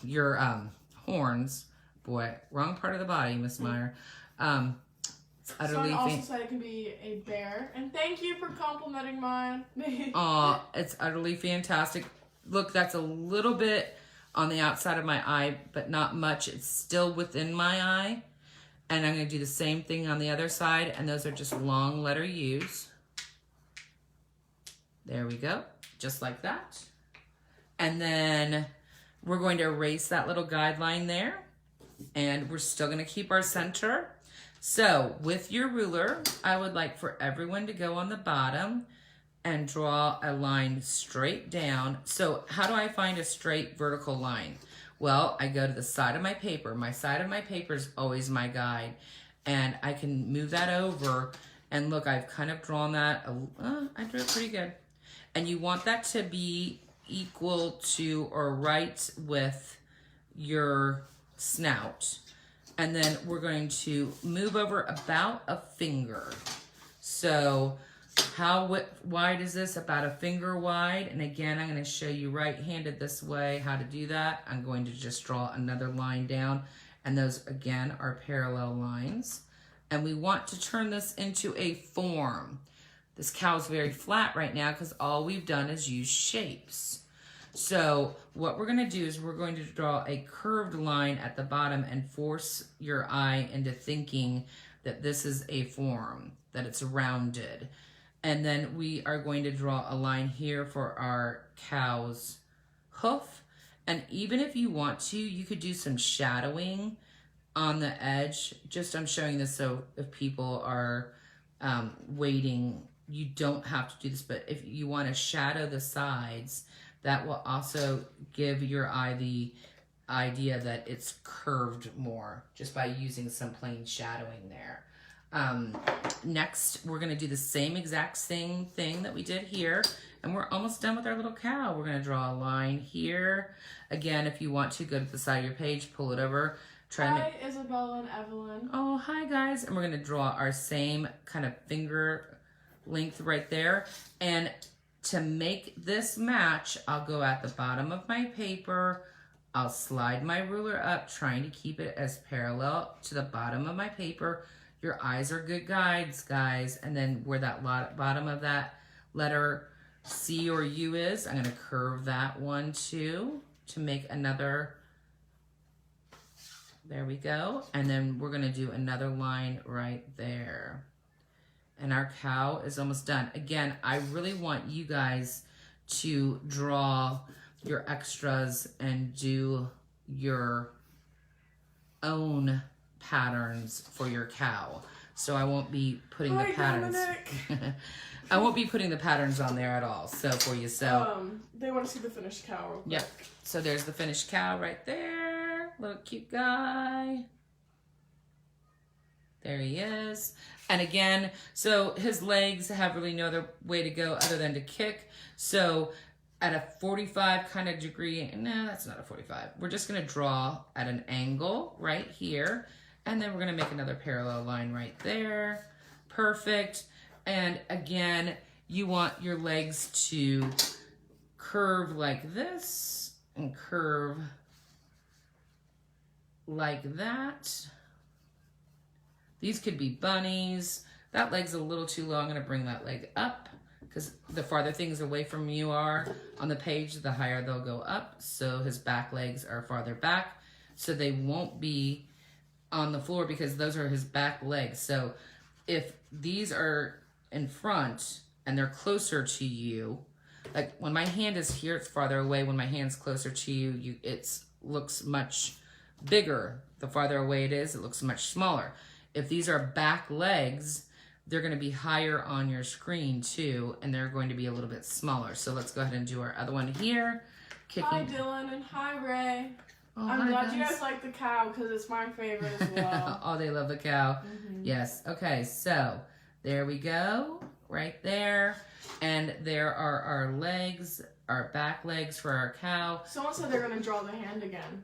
your horns, boy, wrong part of the body, Miss Meyer. It's utterly Someone also said it could be a bear. And thank you for complimenting mine. It's utterly fantastic. Look, that's a little bit on the outside of my eye, but not much. It's still within my eye. And I'm going to do the same thing on the other side. And those are just long letter U's. There we go. Just like that. And then we're going to erase that little guideline there. And we're still going to keep our center. So with your ruler, I would like for everyone to go on the bottom and draw a line straight down. So how do I find a straight vertical line? Well, I go to the side of my paper. My side of my paper is always my guide. And I can move that over. And look, I've kind of drawn that. I drew it pretty good. And you want that to be equal to or right with your snout. And then we're going to move over about a finger. So how wide is this? About a finger wide. And again, I'm going to show you right-handed this way how to do that. I'm going to just draw another line down. And those, again, are parallel lines. And we want to turn this into a form. This cow's very flat right now because all we've done is use shapes. So what we're going to do is we're going to draw a curved line at the bottom and force your eye into thinking that this is a form, that it's rounded. And then we are going to draw a line here for our cow's hoof. And even if you want to, you could do some shadowing on the edge. Just I'm showing this so if people are waiting, you don't have to do this. But if you want to shadow the sides, that will also give your eye the idea that it's curved more just by using some plain shadowing there. Next, we're going to do the same exact thing that we did here. And we're almost done with our little cow. We're going to draw a line here. Again, if you want to, go to the side of your page, pull it over. Hi, Isabella and Evelyn. Oh, hi, guys. And we're going to draw our same kind of finger length right there. And to make this match, I'll go at the bottom of my paper. I'll slide my ruler up, trying to keep it as parallel to the bottom of my paper. Your eyes are good guides, guys. And then where that bottom of that letter C or U is, I'm going to curve that one too to make another. There we go. And then we're going to do another line right there. And our cow is almost done. Again, I really want you guys to draw your extras and do your own patterns for your cow. So I won't be putting the patterns. I won't be putting the patterns on there at all. So for you, so they want to see the finished cow real quick. Yep. So there's the finished cow right there. Little cute guy. There he is. And again, so his legs have really no other way to go other than to kick. So at a 45 kind of degree, no, that's not a 45. We're just going to draw at an angle right here. And then we're going to make another parallel line right there. Perfect. And again, you want your legs to curve like this and curve like that. These could be bunnies. That leg's a little too long. I'm gonna bring that leg up because the farther things away from you are on the page, the higher they'll go up. So his back legs are farther back, so they won't be on the floor because those are his back legs. So if these are in front and they're closer to you, like when my hand is here, it's farther away. When my hand's closer to you, it looks much bigger. The farther away it is, it looks much smaller. If these are back legs, they're going to be higher on your screen too, and they're going to be a little bit smaller. So let's go ahead and do our other one here. Hi, Dylan, and hi, Ray. Oh, I'm hi, glad you guys like the cow because it's my favorite as well. Oh, they love the cow. Yes. Okay, so there we go, right there. And there are our legs, our back legs for our cow. Someone said they're going to draw the hand again.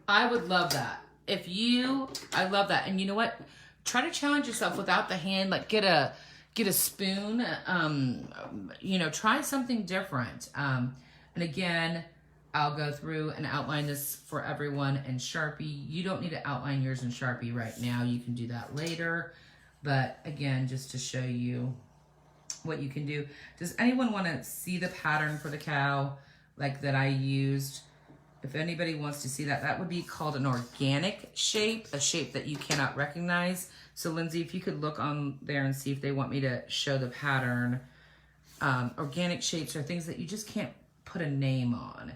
I would love that. I love that. And you know what? Try to challenge yourself without the hand. Like get a spoon. Try something different. And again, I'll go through and outline this for everyone in Sharpie. You don't need to outline yours in Sharpie right now. You can do that later. But again, just to show you what you can do. Does anyone want to see the pattern for the cow like that I used? If anybody wants to see that, that would be called an organic shape, a shape that you cannot recognize. So Lindsay, if you could look on there and see if they want me to show the pattern. Organic shapes are things that you just can't put a name on.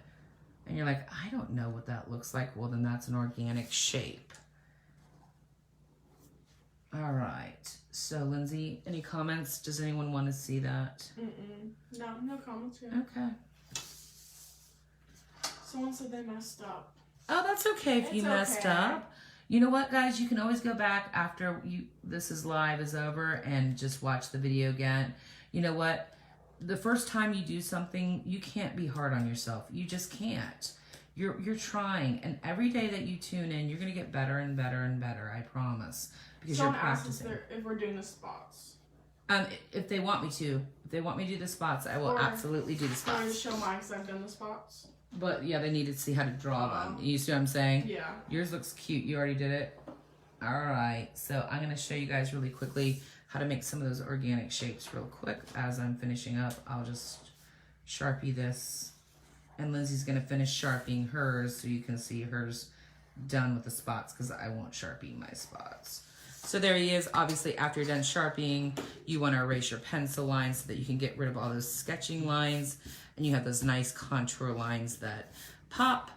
And you're like, I don't know what that looks like. Well, then that's an organic shape. All right. So Lindsay, any comments? Does anyone want to see that? No comments here. Okay. Someone said they messed up. Oh, that's okay if you messed up. You know what, guys? You can always go back after this is live is over and just watch the video again. You know what? The first time you do something, you can't be hard on yourself. You just can't. You're trying, and every day that you tune in, you're gonna get better and better and better. I promise, because Someone you're practicing. asked if we're doing the spots. If they want me to do the spots, I will absolutely do the spots. I'm going to show mine because I've done the spots. But yeah, they need to see how to draw them. You see what I'm saying? Yeah. Yours looks cute. You already did it? All right. So I'm going to show you guys really quickly how to make some of those organic shapes real quick. As I'm finishing up, I'll just Sharpie this. And Lindsay's going to finish Sharpieing hers so you can see hers done with the spots because I won't Sharpie my spots. So there he is. Obviously, after you're done Sharpieing, you want to erase your pencil lines so that you can get rid of all those sketching lines. And you have those nice contour lines that pop.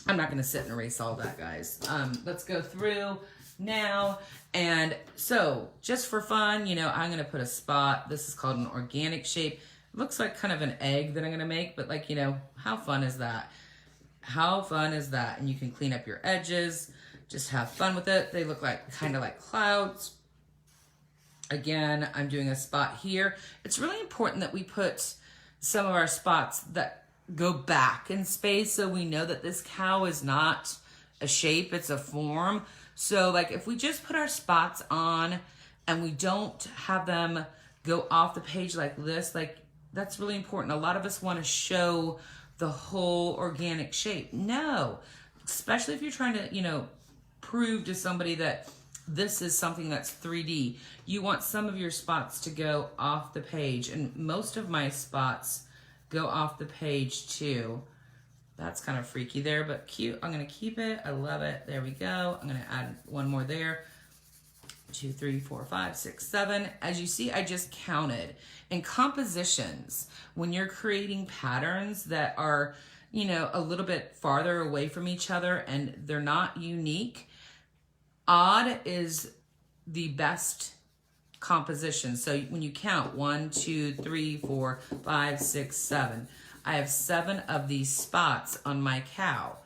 I'm not going to sit and erase all that, guys. Let's go through now. And so, just for fun, I'm going to put a spot. This is called an organic shape. It looks like kind of an egg that I'm going to make, but how fun is that? How fun is that? And you can clean up your edges. Just have fun with it. They look like kind of like clouds. Again, I'm doing a spot here. It's really important that we put some of our spots that go back in space so we know that this cow is not a shape, it's a form. So if we just put our spots on and we don't have them go off the page like this, that's really important. A lot of us want to show the whole organic shape. No, especially if you're trying to, prove to somebody that this is something that's 3D. You want some of your spots to go off the page, and most of my spots go off the page too. That's kind of freaky there, but cute. I'm going to keep it. I love it. There we go. I'm going to add one more there. 2, 3, 4, 5, 6, 7. As you see, I just counted. In compositions, when you're creating patterns that are, a little bit farther away from each other and they're not unique, odd is the best composition. So when you count 1, 2, 3, 4, 5, 6, 7, I have 7 of these spots on my cow.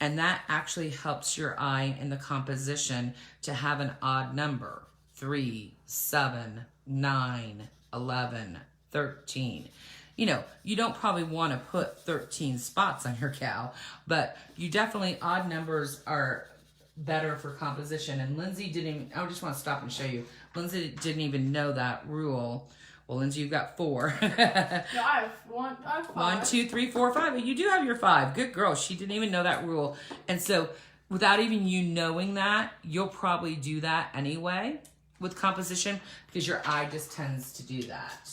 And that actually helps your eye in the composition to have an odd number. 3, 7, 9, 11, 13. You don't probably want to put 13 spots on your cow, but you definitely, odd numbers are better for composition. And Lindsay didn't even, I just want to stop and show you. Lindsay didn't even know that rule. Well, Lindsay, you've got 4. No, I have 5. 1, 2, 3, 4, 5. You do have your 5. Good girl. She didn't even know that rule. And so without even you knowing that, you'll probably do that anyway with composition because your eye just tends to do that.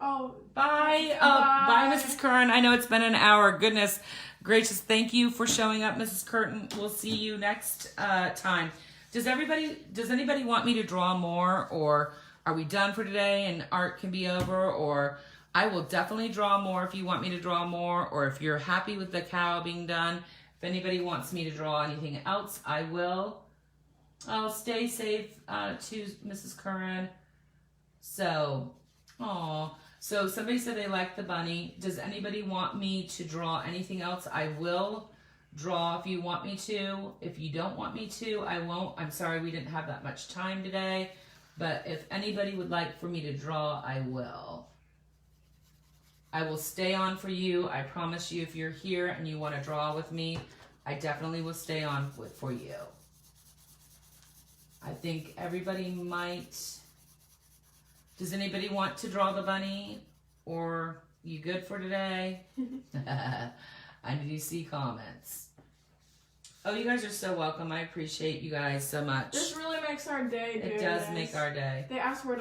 Oh, bye. Bye, Mrs. Curran. I know it's been an hour. Goodness gracious. Thank you for showing up, Mrs. Curtin. We'll see you next time. Does anybody want me to draw more, or are we done for today and art can be over? Or I will definitely draw more if you want me to draw more, or if you're happy with the cow being done. If anybody wants me to draw anything else, I will. I'll stay safe to Mrs. Curran. So, so somebody said they liked the bunny. Does anybody want me to draw anything else? I will draw if you want me to. If you don't want me to, I won't. I'm sorry we didn't have that much time today. But if anybody would like for me to draw, I will. I will stay on for you. I promise you, if you're here and you want to draw with me, I definitely will stay on for you. I think everybody might. Does anybody want to draw the bunny? Or you good for today? I need to see comments. Oh, you guys are so welcome. I appreciate you guys so much. This really makes our day, dude. It does make our day. They asked where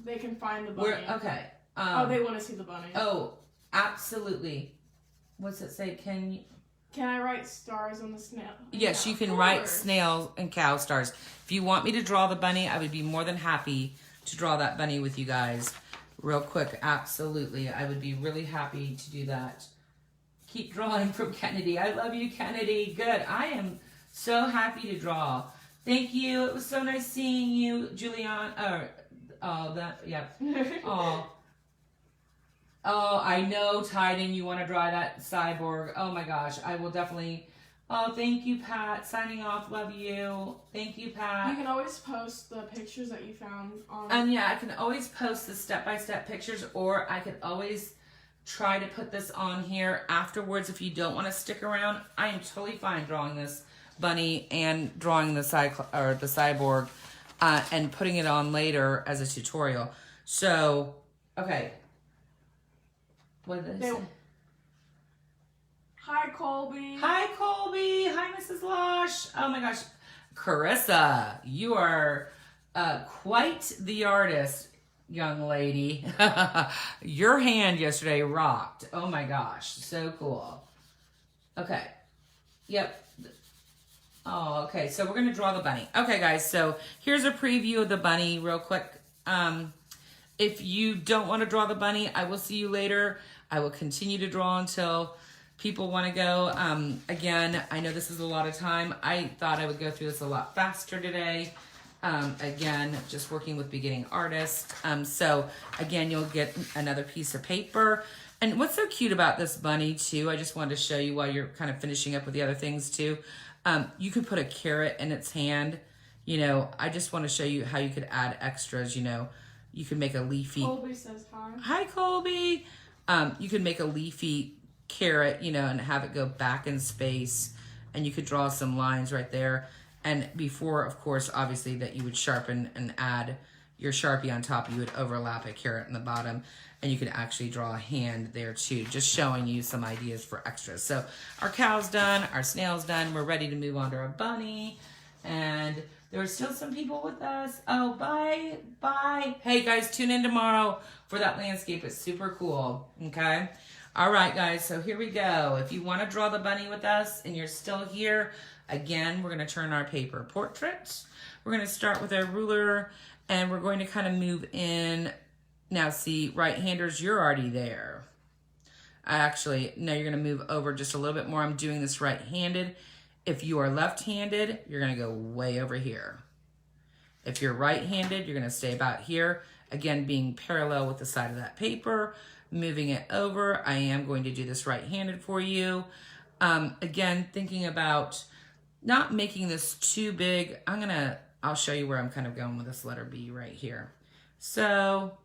they can find the bunny. Okay. They want to see the bunny. Oh, absolutely. What's it say? Can I write stars on the snail? Yes, you can write snails and cow stars. If you want me to draw the bunny, I would be more than happy to draw that bunny with you guys. Real quick, absolutely. I would be really happy to do that. Keep drawing from Kennedy. I love you, Kennedy. Good. I am so happy to draw. Thank you. It was so nice seeing you, Julian. Oh, I know, Titan, you want to draw that cyborg. Oh my gosh, I will definitely. Oh, thank you, Pat. Signing off. Love you. Thank you, Pat. You can always post the pictures that you found on. And yeah, I can always post the step-by-step pictures, or I could always try to put this on here afterwards if you don't want to stick around. I am totally fine drawing this bunny and drawing the cyborg and putting it on later as a tutorial. So, okay. What did they say? Hi, Colby. Hi, Colby. Hi, Mrs. Losh. Oh my gosh. Carissa, you are quite the artist, young lady. Your hand yesterday rocked. Oh my gosh. So cool. Okay. Yep. Oh, okay. So we're going to draw the bunny. Okay, guys. So here's a preview of the bunny real quick. If you don't want to draw the bunny, I will see you later. I will continue to draw until people want to go. Again, I know this is a lot of time. I thought I would go through this a lot faster today. Again, just working with beginning artists. So again, you'll get another piece of paper. And what's so cute about this bunny too, I just wanted to show you while you're kind of finishing up with the other things too. You could put a carrot in its hand. You know, I just want to show you how you could add extras, you know. You could make a leafy. Colby says hi. Hi, Colby. You could make a leafy carrot, you know, and have it go back in space. And you could draw some lines right there. And before, of course, obviously that you would sharpen and add your Sharpie on top, you would overlap a carrot in the bottom. And you could actually draw a hand there too, just showing you some ideas for extras. So our cow's done, our snail's done. We're ready to move on to our bunny. And there are still some people with us. Oh, bye, bye. Hey, guys, tune in tomorrow for that landscape. It's super cool, okay? All right, guys, so here we go. If you want to draw the bunny with us and you're still here, again, we're going to turn our paper portrait. We're going to start with our ruler, and we're going to kind of move in. Now, see, right-handers, you're already there. Actually, no, you're going to move over just a little bit more. I'm doing this right-handed. If you are left-handed, you're going to go way over here. If you're right-handed, you're going to stay about here. Again, being parallel with the side of that paper, moving it over. I am going to do this right-handed for you. Again, thinking about not making this too big. I'll show you where I'm kind of going with this letter B right here. So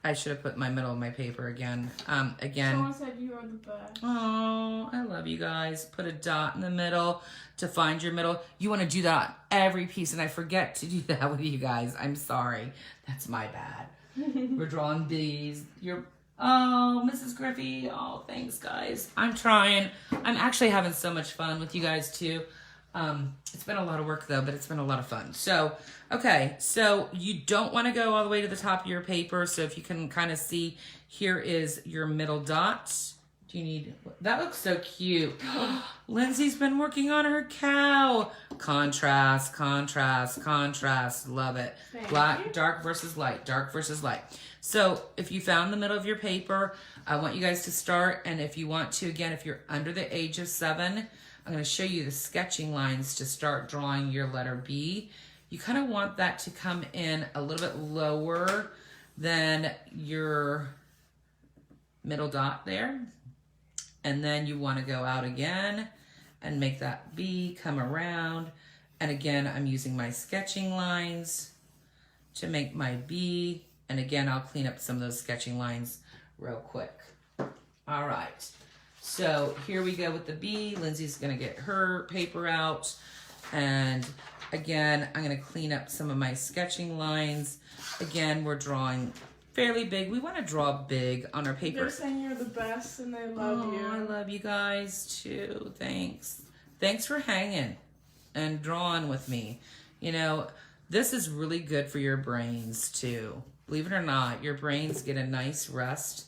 I should have put my middle of my paper again. Again. Someone said you are the best. Oh, I love you guys. Put a dot in the middle to find your middle. You want to do that on every piece, and I forget to do that with you guys. I'm sorry. That's my bad. We're drawing bees. Oh, Mrs. Griffey. Oh, thanks, guys. I'm trying. I'm actually having so much fun with you guys, too. It's been a lot of work, though, but it's been a lot of fun. So, okay. So, you don't want to go all the way to the top of your paper. So, if you can kind of see, here is your middle dot. Do you need... That looks so cute. Lindsay's been working on her cow. Contrast, contrast, contrast. Love it. Black, dark versus light, dark versus light. So if you found the middle of your paper, I want you guys to start. And if you want to, again, if you're under the age of 7, I'm going to show you the sketching lines to start drawing your letter B. You kind of want that to come in a little bit lower than your middle dot there. And then you want to go out again and make that B come around. And again, I'm using my sketching lines to make my B. And again, I'll clean up some of those sketching lines real quick. All right. So here we go with the B. Lindsay's going to get her paper out. And again, I'm going to clean up some of my sketching lines. Again, we're drawing fairly big. We want to draw big on our paper. They're saying you're the best and they love you. I love you guys too. Thanks. Thanks for hanging and drawing with me. You know, this is really good for your brains too. Believe it or not, your brains get a nice rest,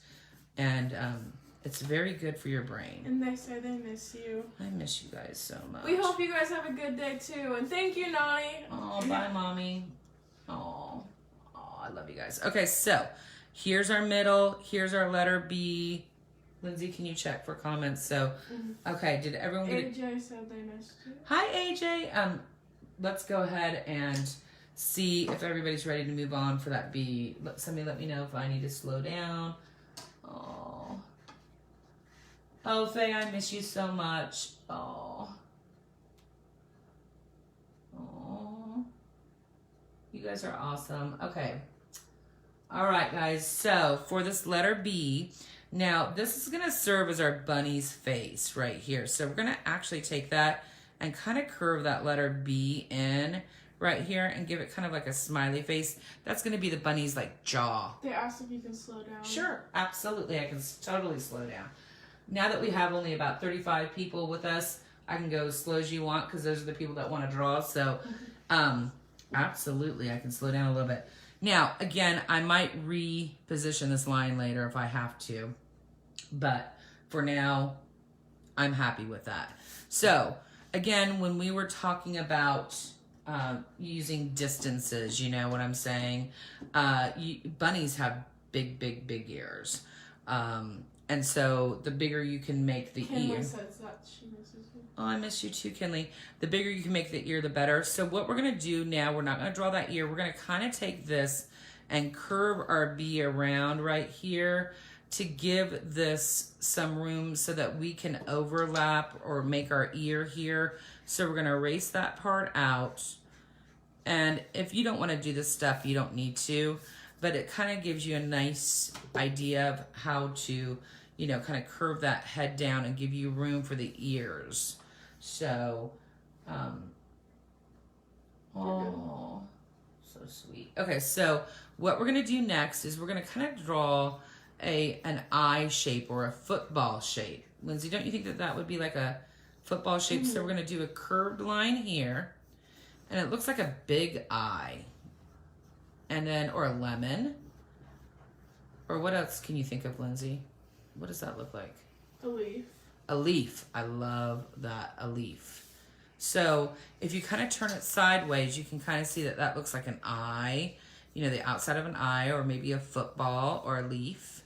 and it's very good for your brain. And they say they miss you. I miss you guys so much. We hope you guys have a good day too. And thank you, Nani. Oh, bye, Mommy. Oh, I love you guys. Okay, so here's our middle. Here's our letter B. Lindsay, can you check for comments? So, okay, did everyone get it? AJ said they missed you. Hi, AJ. Let's go ahead and see if everybody's ready to move on for that B. Somebody let me know if I need to slow down. Oh, Faye, I miss you so much. Oh. You guys are awesome. Okay. All right, guys. So for this letter B, now this is going to serve as our bunny's face right here. So we're going to actually take that and kind of curve that letter B in right here and give it kind of like a smiley face. That's going to be the bunny's like jaw. They asked if you can slow down. Sure, absolutely. I can totally slow down. Now that we have only about 35 people with us, I can go as slow as you want because those are the people that want to draw. So absolutely, I can slow down a little bit. Now, again, I might reposition this line later if I have to. But for now, I'm happy with that. So, again, when we were talking about using distances, you know what I'm saying? Bunnies have big, big, big ears. And so the bigger you can make the ear. Kinley says that she misses you. Oh, I miss you too, Kinley. The bigger you can make the ear, the better. So what we're going to do now, we're not going to draw that ear. We're going to kind of take this and curve our B around right here to give this some room so that we can overlap or make our ear here. So we're going to erase that part out. And if you don't want to do this stuff, you don't need to. But it kind of gives you a nice idea of how to, you know, kind of curve that head down and give you room for the ears. So, oh, so sweet. Okay, so what we're going to do next is we're going to kind of draw an eye shape or a football shape. Lindsay, don't you think that that would be like a football shape? So we're going to do a curved line here. And it looks like a big eye. And then, or a lemon. Or what else can you think of, Lindsay? What does that look like? A leaf. A leaf. I love that, a leaf. So if you kind of turn it sideways, you can kind of see that that looks like an eye. You know, the outside of an eye, or maybe a football or a leaf.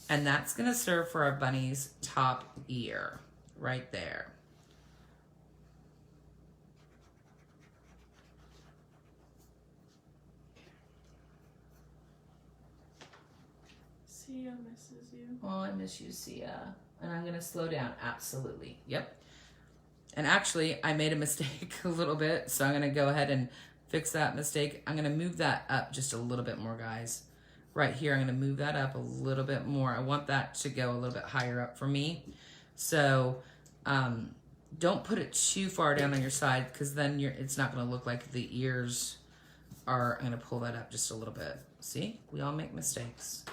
And that's going to serve for our bunny's top ear right there. Sia misses you. Oh, I miss you, Sia. And I'm going to slow down. Absolutely. Yep. And actually, I made a mistake a little bit, so I'm going to go ahead and fix that mistake. I'm going to move that up just a little bit more, guys. right here. I'm going to move that up a little bit more. I want that to go a little bit higher up for me. So don't put it too far down on your side, because then it's not going to look like the ears are. I'm going to pull that up just a little bit. See, we all make mistakes.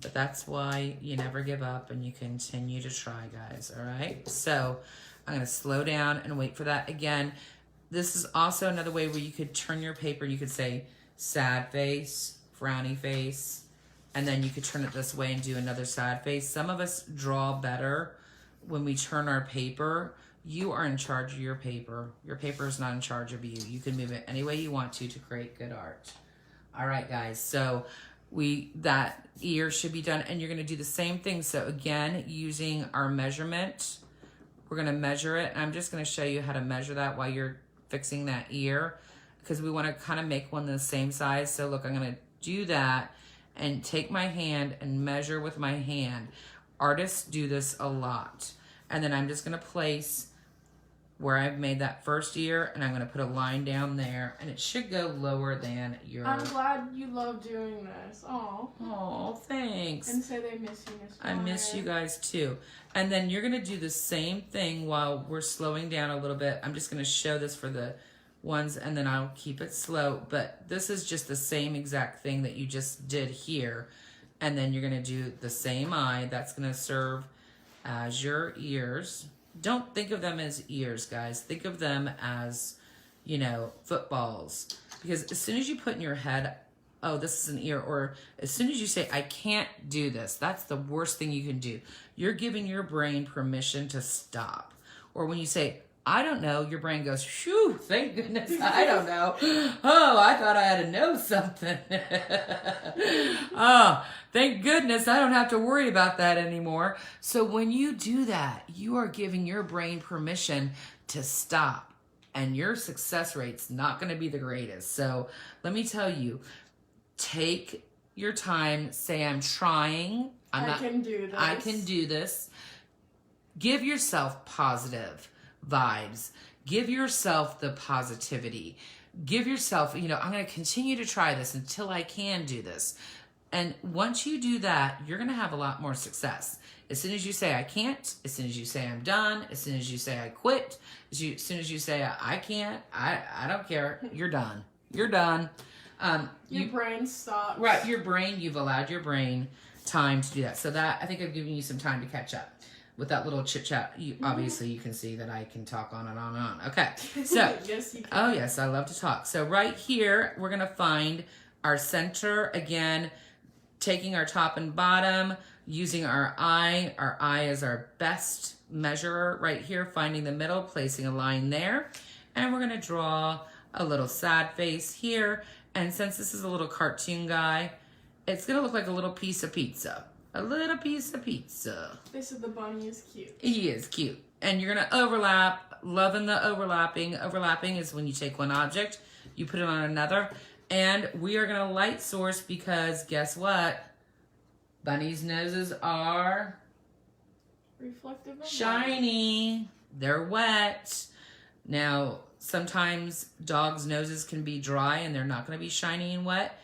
But that's why you never give up and you continue to try, guys, all right? So I'm going to slow down and wait for that. Again, this is also another way where you could turn your paper. You could say sad face, frowny face, and then you could turn it this way and do another sad face. Some of us draw better when we turn our paper. You are in charge of your paper. Your paper is not in charge of you. You can move it any way you want to create good art. All right, guys, so that ear should be done, and you're going to do the same thing. So again, using our measurement, we're going to measure it. I'm just going to show you how to measure that while you're fixing that ear, because we want to kind of make one the same size. So look, I'm going to do that and take my hand and measure with my hand. Artists do this a lot. And then I'm just going to place where I've made that first ear, and I'm going to put a line down there, and it should go lower than your... I'm glad you love doing this. Oh, thanks. And say they miss you, Miss I miss you guys too. And then you're going to do the same thing while we're slowing down a little bit. I'm just going to show this for the ones, and then I'll keep it slow. But this is just the same exact thing that you just did here. And then you're going to do the same eye. That's going to serve as your ears. Don't think of them as ears, guys. Think of them as, you know, footballs. Because as soon as you put in your head, oh, this is an ear, or as soon as you say, I can't do this, that's the worst thing you can do. You're giving your brain permission to stop. Or when you say, I don't know, your brain goes, phew, thank goodness I don't know. Oh, I thought I had to know something. Oh, thank goodness I don't have to worry about that anymore. So when you do that, you are giving your brain permission to stop. And your success rate's not going to be the greatest. So let me tell you, take your time, say, I'm trying. I can do this. I can do this. Give yourself positive vibes. Give yourself the positivity. Give yourself, you know, I'm going to continue to try this until I can do this. And once you do that, you're going to have a lot more success. As soon as you say, I can't, as soon as you say, I'm done, as soon as you say, I quit, as soon as you say, I can't, I don't care, you're done. You're done. Your brain stops. Right, you've allowed your brain time to do that. So that, I think I've given you some time to catch up. With that little chit chat, obviously you can see that I can talk on and on and on. Okay, so yes, you can. Oh yes, I love to talk. So right here, we're gonna find our center again, taking our top and bottom, using our eye. Our eye is our best measurer right here. Finding the middle, placing a line there, and we're gonna draw a little sad face here. And since this is a little cartoon guy, it's gonna look like a little piece of pizza. A little piece of pizza. They said the bunny is cute. He is cute. And you're going to overlap. Loving the overlapping. Overlapping is when you take one object, you put it on another. And we are going to light source because guess what? Bunnies' noses are reflective of shiny. light. They're wet. Now, sometimes dogs' noses can be dry and they're not going to be shiny and wet.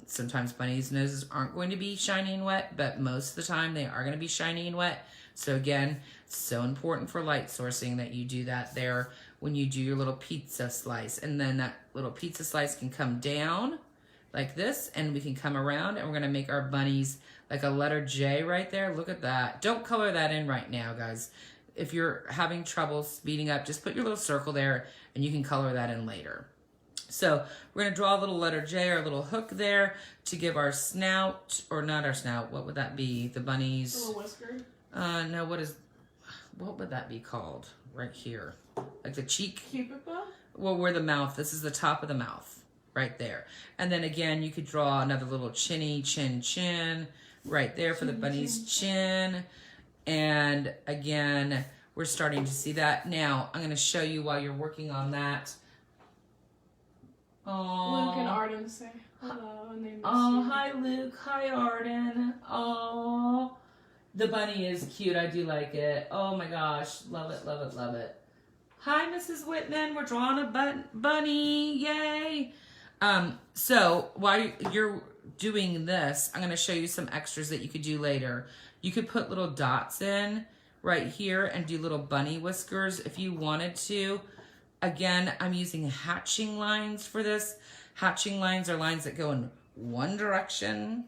Sometimes bunnies' noses aren't going to be shiny and wet, but most of the time they are going to be shiny and wet. So again, it's so important for light sourcing that you do that there when you do your little pizza slice. And then that little pizza slice can come down like this, and we can come around, and we're going to make our bunnies like a letter J right there. Look at that. Don't color that in right now, guys. If you're having trouble speeding up, just put your little circle there, and you can color that in later. So we're going to draw a little letter J or a little hook there to give our snout, or not our snout, what would that be? The bunny's... A little whisker? No, what would that be called? Right here. Like the cheek? Cupid bow? Well, where the mouth, this is the top of the mouth, right there. And then again, you could draw another little chinny, chin, right there for the bunny's chin. And again, we're starting to see that. Now, I'm going to show you while you're working on that. Aww. Luke and Arden say hello and they miss Oh, you. hi Luke. Hi Arden. Oh, the bunny is cute. I do like it. Oh my gosh. Love it, love it, love it. Hi, Mrs. Whitman. We're drawing a bunny. Yay. So while you're doing this, I'm going to show you some extras that you could do later. You could put little dots in right here and do little bunny whiskers if you wanted to. Again, I'm using hatching lines for this. Hatching lines are lines that go in one direction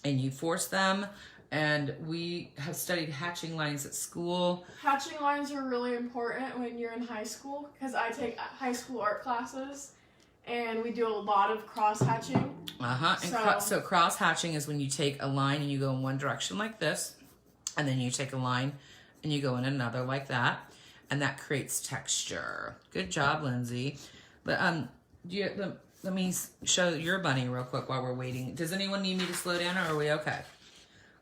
and you force them. And we have studied hatching lines at school. Hatching lines are really important when you're in high school because I take high school art classes and we do a lot of cross hatching. So cross hatching is when you take a line and you go in one direction like this, and then you take a line and you go in another like that, and that creates texture. Good job, Lindsay. But let me show your bunny real quick while we're waiting. Does anyone need me to slow down, or are we okay?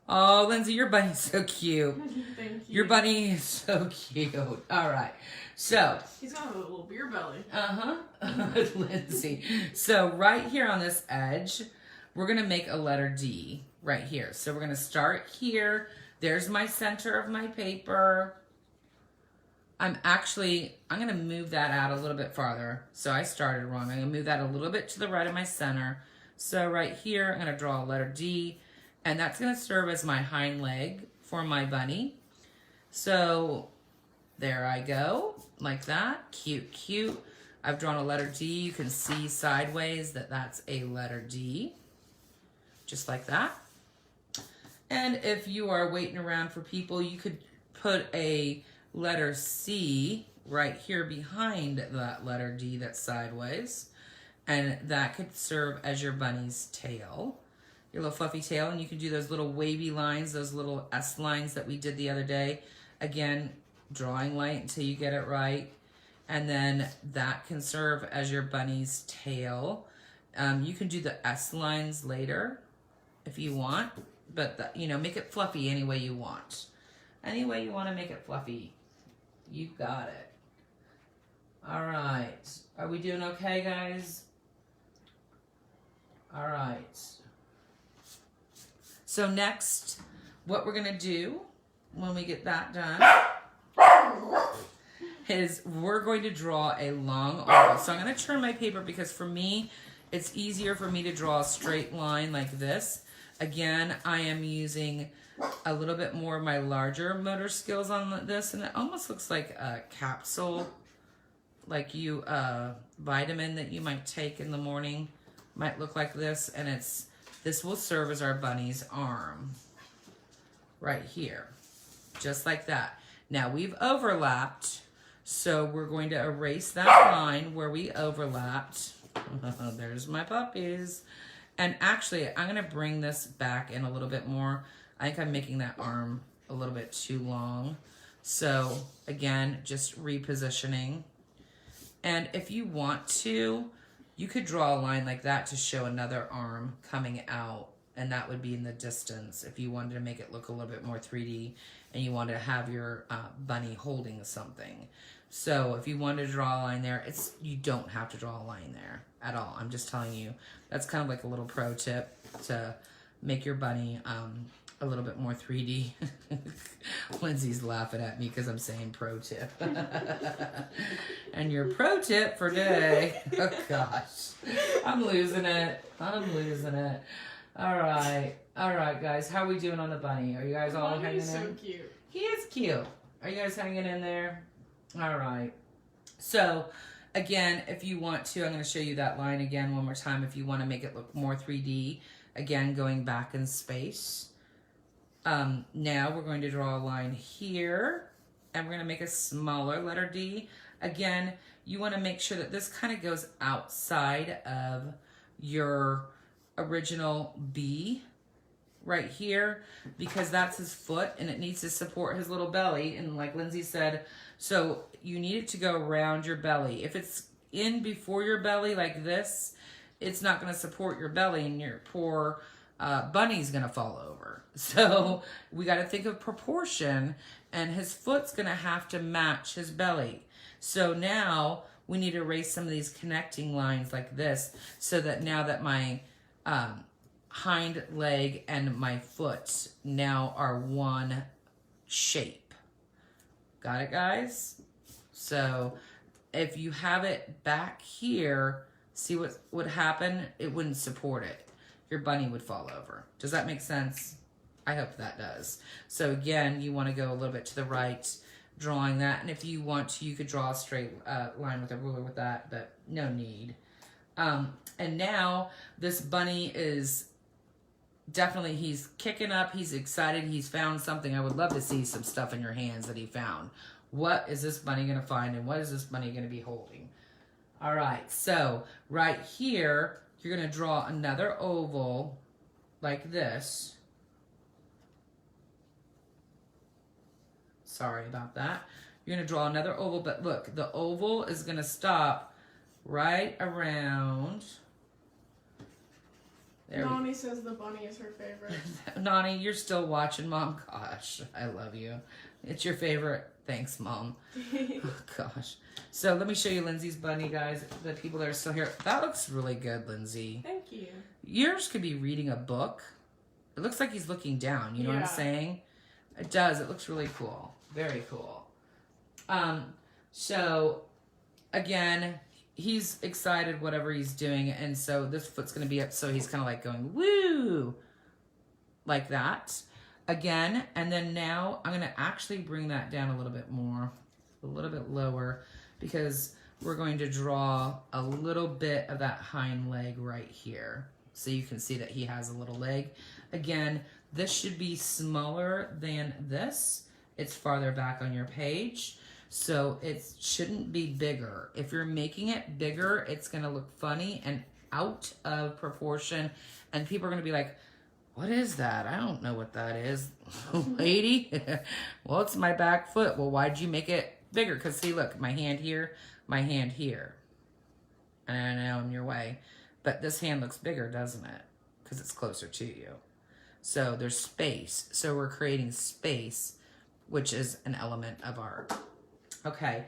Oh, Lindsay, your bunny's so cute. Thank you. Your bunny is so cute. All right. So. He's got a little beer belly. Lindsay. So right here on this edge, we're going to make a letter D right here. So we're going to start here. There's my center of my paper. I'm going to move that out a little bit farther. So I started wrong. I'm going to move that a little bit to the right of my center. So right here, I'm going to draw a letter D. And that's going to serve as my hind leg for my bunny. So there I go, like that. Cute, cute. I've drawn a letter D. You can see sideways that that's a letter D. Just like that. And if you are waiting around for people, you could put a letter C right here behind that letter D that's sideways. And that could serve as your bunny's tail. Your little fluffy tail, and you can do those little wavy lines, those little S lines that we did the other day. Again, drawing light until you get it right. And then that can serve as your bunny's tail. You can do the S lines later if you want, but make it fluffy any way you want. Any way you want to make it fluffy, you got it. All right. Are we doing okay, guys? All right. So next, what we're going to do when we get that done is we're going to draw a long oval. So I'm going to turn my paper because for me, it's easier for me to draw a straight line like this. Again, I am using a little bit more of my larger motor skills on this, and it almost looks like a capsule, like vitamin that you might take in the morning. Might look like this, and this will serve as our bunny's arm right here, just like that. Now we've overlapped, so we're going to erase that line where we overlapped. There's my puppies. And actually, I'm going to bring this back in a little bit more. I think I'm making that arm a little bit too long. So again, just repositioning. And if you want to, you could draw a line like that to show another arm coming out, and that would be in the distance if you wanted to make it look a little bit more 3D and you wanted to have your bunny holding something. So if you wanted to draw a line there, you don't have to draw a line there at all. I'm just telling you, that's kind of like a little pro tip to make your bunny a little bit more 3D. Lindsay's laughing at me because I'm saying pro tip. And your pro tip for today, oh gosh, I'm losing it. All right, guys, how are we doing on the bunny? Are you guys all hanging in? He's so cute. He is cute. Are you guys hanging in there? All right. So again, if you want to, I'm going to show you that line again one more time. If you want to make it look more 3D, again, going back in space. Now we're going to draw a line here, and we're going to make a smaller letter D. Again, you want to make sure that this kind of goes outside of your original B right here, because that's his foot and it needs to support his little belly. And like Lindsay said, so you need it to go around your belly. If it's in before your belly like this, it's not going to support your belly, and your poor bunny's going to fall over. So we got to think of proportion, and his foot's going to have to match his belly. So now we need to erase some of these connecting lines like this, so that now that my hind leg and my foot now are one shape. Got it, guys? So if you have it back here see what would happen? It wouldn't support it. Your bunny would fall over. Does that make sense? I hope that does. So again, you want to go a little bit to the right, drawing that. And if you want to, you could draw a straight line with a ruler with that, but no need. And now this bunny is definitely, he's kicking up. He's excited. He's found something. I would love to see some stuff in your hands that he found. What is this bunny going to find, and what is this bunny going to be holding? All right, so right here, you're going to draw another oval like this. Sorry about that. You're going to draw another oval, but look, the oval is going to stop right around. Nani says the bunny is her favorite. Nani, you're still watching, Mom. Gosh, I love you. It's your favorite. Thanks, Mom. Oh, gosh. So let me show you Lindsay's bunny, guys. The people that are still here. That looks really good, Lindsay. Thank you. Yours could be reading a book. It looks like he's looking down. You know what I'm saying? It does. It looks really cool. Very cool. So, again, he's excited whatever he's doing. And so this foot's going to be up. So he's kind of like going, woo, like that. Again, and then now I'm going to actually bring that down a little bit more, a little bit lower, because we're going to draw a little bit of that hind leg right here. So you can see that he has a little leg. Again, this should be smaller than this. It's farther back on your page. So it shouldn't be bigger. If you're making it bigger, it's going to look funny and out of proportion. And people are going to be like, what is that? I don't know what that is. Lady? Well, it's my back foot. Well, why'd you make it bigger? Because see, look, my hand here, my hand here. And I know I'm your way. But this hand looks bigger, doesn't it? Because it's closer to you. So there's space. So we're creating space, which is an element of art. Okay.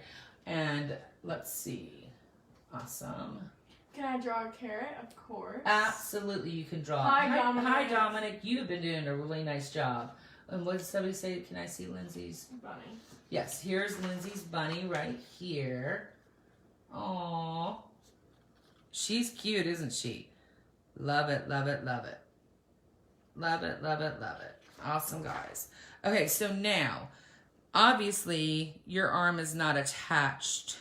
And let's see. Awesome. Can I draw a carrot? Of course. Absolutely, you can draw. Hi, Dominic. Hi, Dominic. You've been doing a really nice job. And what did somebody say? Can I see Lindsay's? Bunny. Yes, here's Lindsay's bunny right here. Aww. She's cute, isn't she? Love it, love it, love it. Love it, love it, love it. Awesome, guys. Okay, so now, obviously, your arm is not attached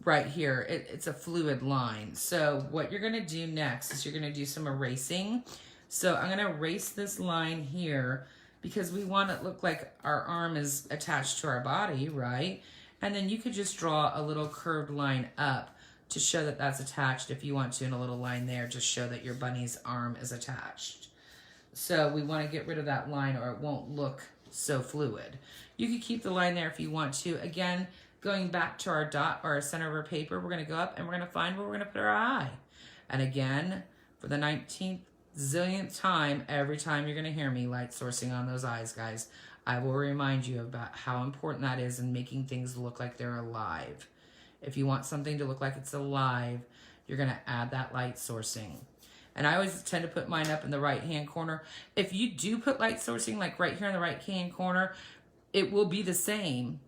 right here. It's a fluid line. So what you're going to do next is you're going to do some erasing. So I'm going to erase this line here because we want it to look like our arm is attached to our body, right? And then you could just draw a little curved line up to show that that's attached if you want to, and a little line there to show that your bunny's arm is attached. So we want to get rid of that line or it won't look so fluid. You could keep the line there if you want to. Again, going back to our dot or our center of our paper, we're going to go up and we're going to find where we're going to put our eye. And again, for the 19th zillionth time, every time you're going to hear me light sourcing on those eyes, guys, I will remind you about how important that is in making things look like they're alive. If you want something to look like it's alive, you're going to add that light sourcing. And I always tend to put mine up in the right-hand corner. If you do put light sourcing, like right here in the right-hand corner, it will be the same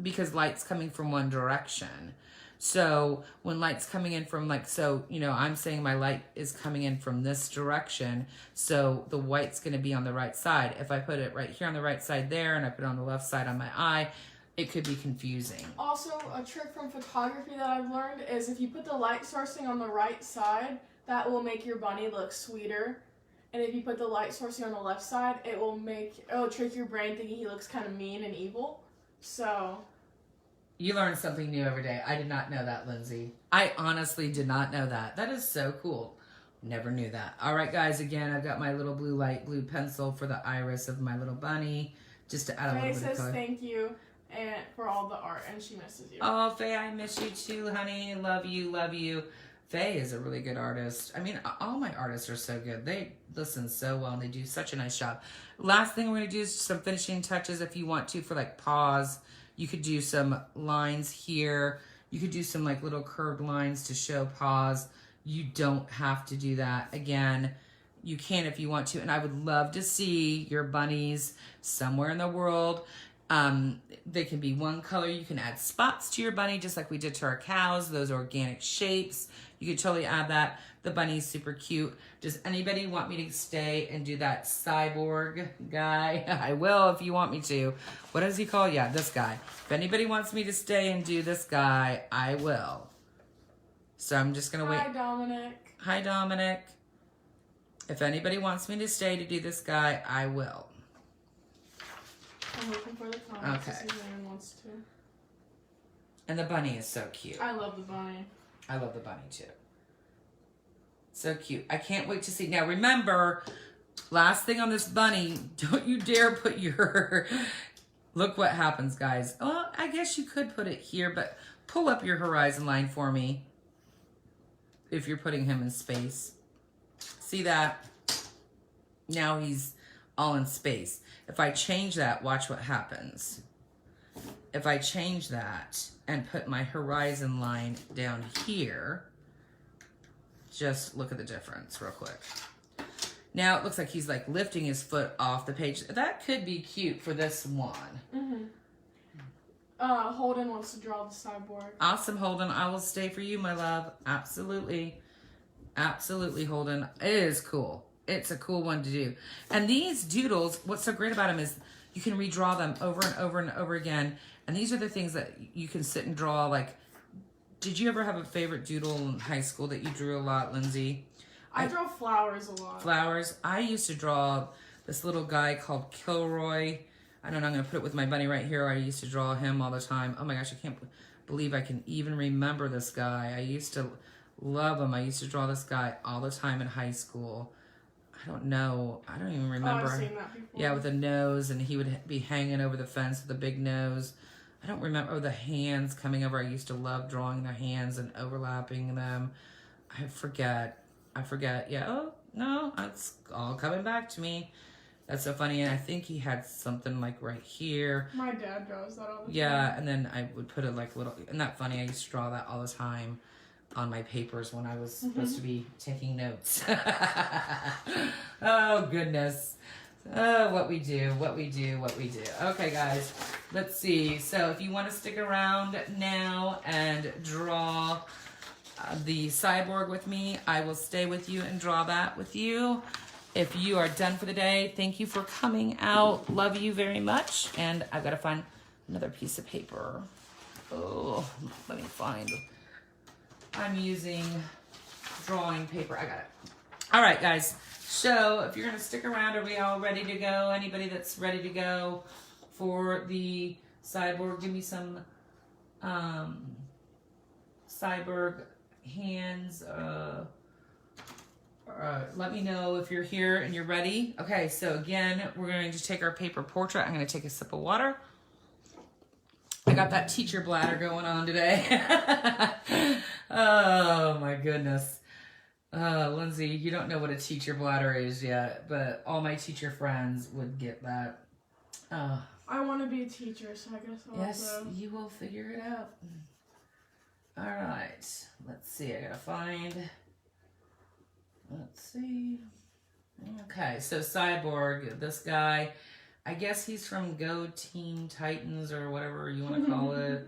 because light's coming from one direction. So when light's coming in from I'm saying my light is coming in from this direction. So the white's going to be on the right side. If I put it right here on the right side there and I put it on the left side on my eye, it could be confusing. Also, a trick from photography that I've learned is if you put the light sourcing on the right side, that will make your bunny look sweeter. And if you put the light sourcing on the left side, it will trick your brain thinking he looks kind of mean and evil. So you learn something new every day. I did not know that, Lindsay. I honestly did not know that. That is so cool. Never knew that. All right, guys, again, I've got my little light blue pencil for the iris of my little bunny, just to add a little bit of color. Faye says thank you and for all the art, and she misses you. Oh, Faye, I miss you too, honey. Love you, love you. Faye is a really good artist. I mean, all my artists are so good. They listen so well, and they do such a nice job. Last thing we're going to do is some finishing touches if you want to for like paws. You could do some lines here. You could do some like little curved lines to show paws. You don't have to do that. Again, you can if you want to. And I would love to see your bunnies somewhere in the world They can be one color. You can add spots to your bunny just like we did to our cows, those organic shapes. You could totally add that. The bunny's super cute. Does anybody want me to stay and do that cyborg guy? I will if you want me to. What does he call? Yeah, this guy. If anybody wants me to stay and do this guy, I will. So I'm just going to wait. Hi, Dominic. Hi, Dominic. If anybody wants me to stay to do this guy, I will. I'm looking for the comments Okay. to see if anyone wants to. And the bunny is so cute. I love the bunny. I love the bunny too. So cute. I can't wait to see. Now remember, last thing on this bunny, don't you dare put your... Look what happens, guys. Oh, I guess you could put it here, but pull up your horizon line for me if you're putting him in space. See that? Now he's all in space. If I change that, watch what happens. If I change that and put my horizon line down here, just look at the difference real quick. Now it looks like he's like lifting his foot off the page. That could be cute for this one. Mm-hmm. Holden wants to draw the cyborg. Awesome, Holden. I will stay for you, my love. Absolutely. Absolutely, Holden. It is cool. It's a cool one to do. And these doodles, what's so great about them is you can redraw them over and over and over again. And these are the things that you can sit and draw. Like, did you ever have a favorite doodle in high school that you drew a lot, Lindsay? I draw flowers a lot. Flowers. I used to draw this little guy called Kilroy. I don't know, I'm going to put it with my bunny right here. I used to draw him all the time. Oh my gosh, I can't believe I can even remember this guy. I used to love him. I used to draw this guy all the time in high school. I don't know. I don't even remember. Oh, I've seen that before. Yeah, with a nose, and he would be hanging over the fence with a big nose. I don't remember. Oh, the hands coming over. I used to love drawing the hands and overlapping them. I forget. Yeah. Oh, no. It's all coming back to me. That's so funny. And I think he had something like right here. My dad draws that all the time. Yeah, and then I would put it like little... Isn't that funny? I used to draw that all the time on my papers when I was supposed to be taking notes. Oh, goodness. Oh, what we do. Okay, guys, let's see. So if you want to stick around now and draw the cyborg with me, I will stay with you and draw that with you. If you are done for the day, thank you for coming out. Love you very much. And I've got to find another piece of paper. Oh, let me find... I'm using drawing paper. I got it. All right, guys. So if you're going to stick around, are we all ready to go? Anybody that's ready to go for the cyborg? Give me some cyborg hands. Let me know if you're here and you're ready. Okay, so again, we're going to take our paper portrait. I'm going to take a sip of water. I got that teacher bladder going on today. Oh my goodness. Lindsay, you don't know what a teacher bladder is yet, but all my teacher friends would get that. I want to be a teacher, so I guess I'll Yes, also... you will figure it out. All right, let's see. I gotta find. Let's see. Okay, so Cyborg, this guy, I guess he's from Go Teen Titans or whatever you want to call it.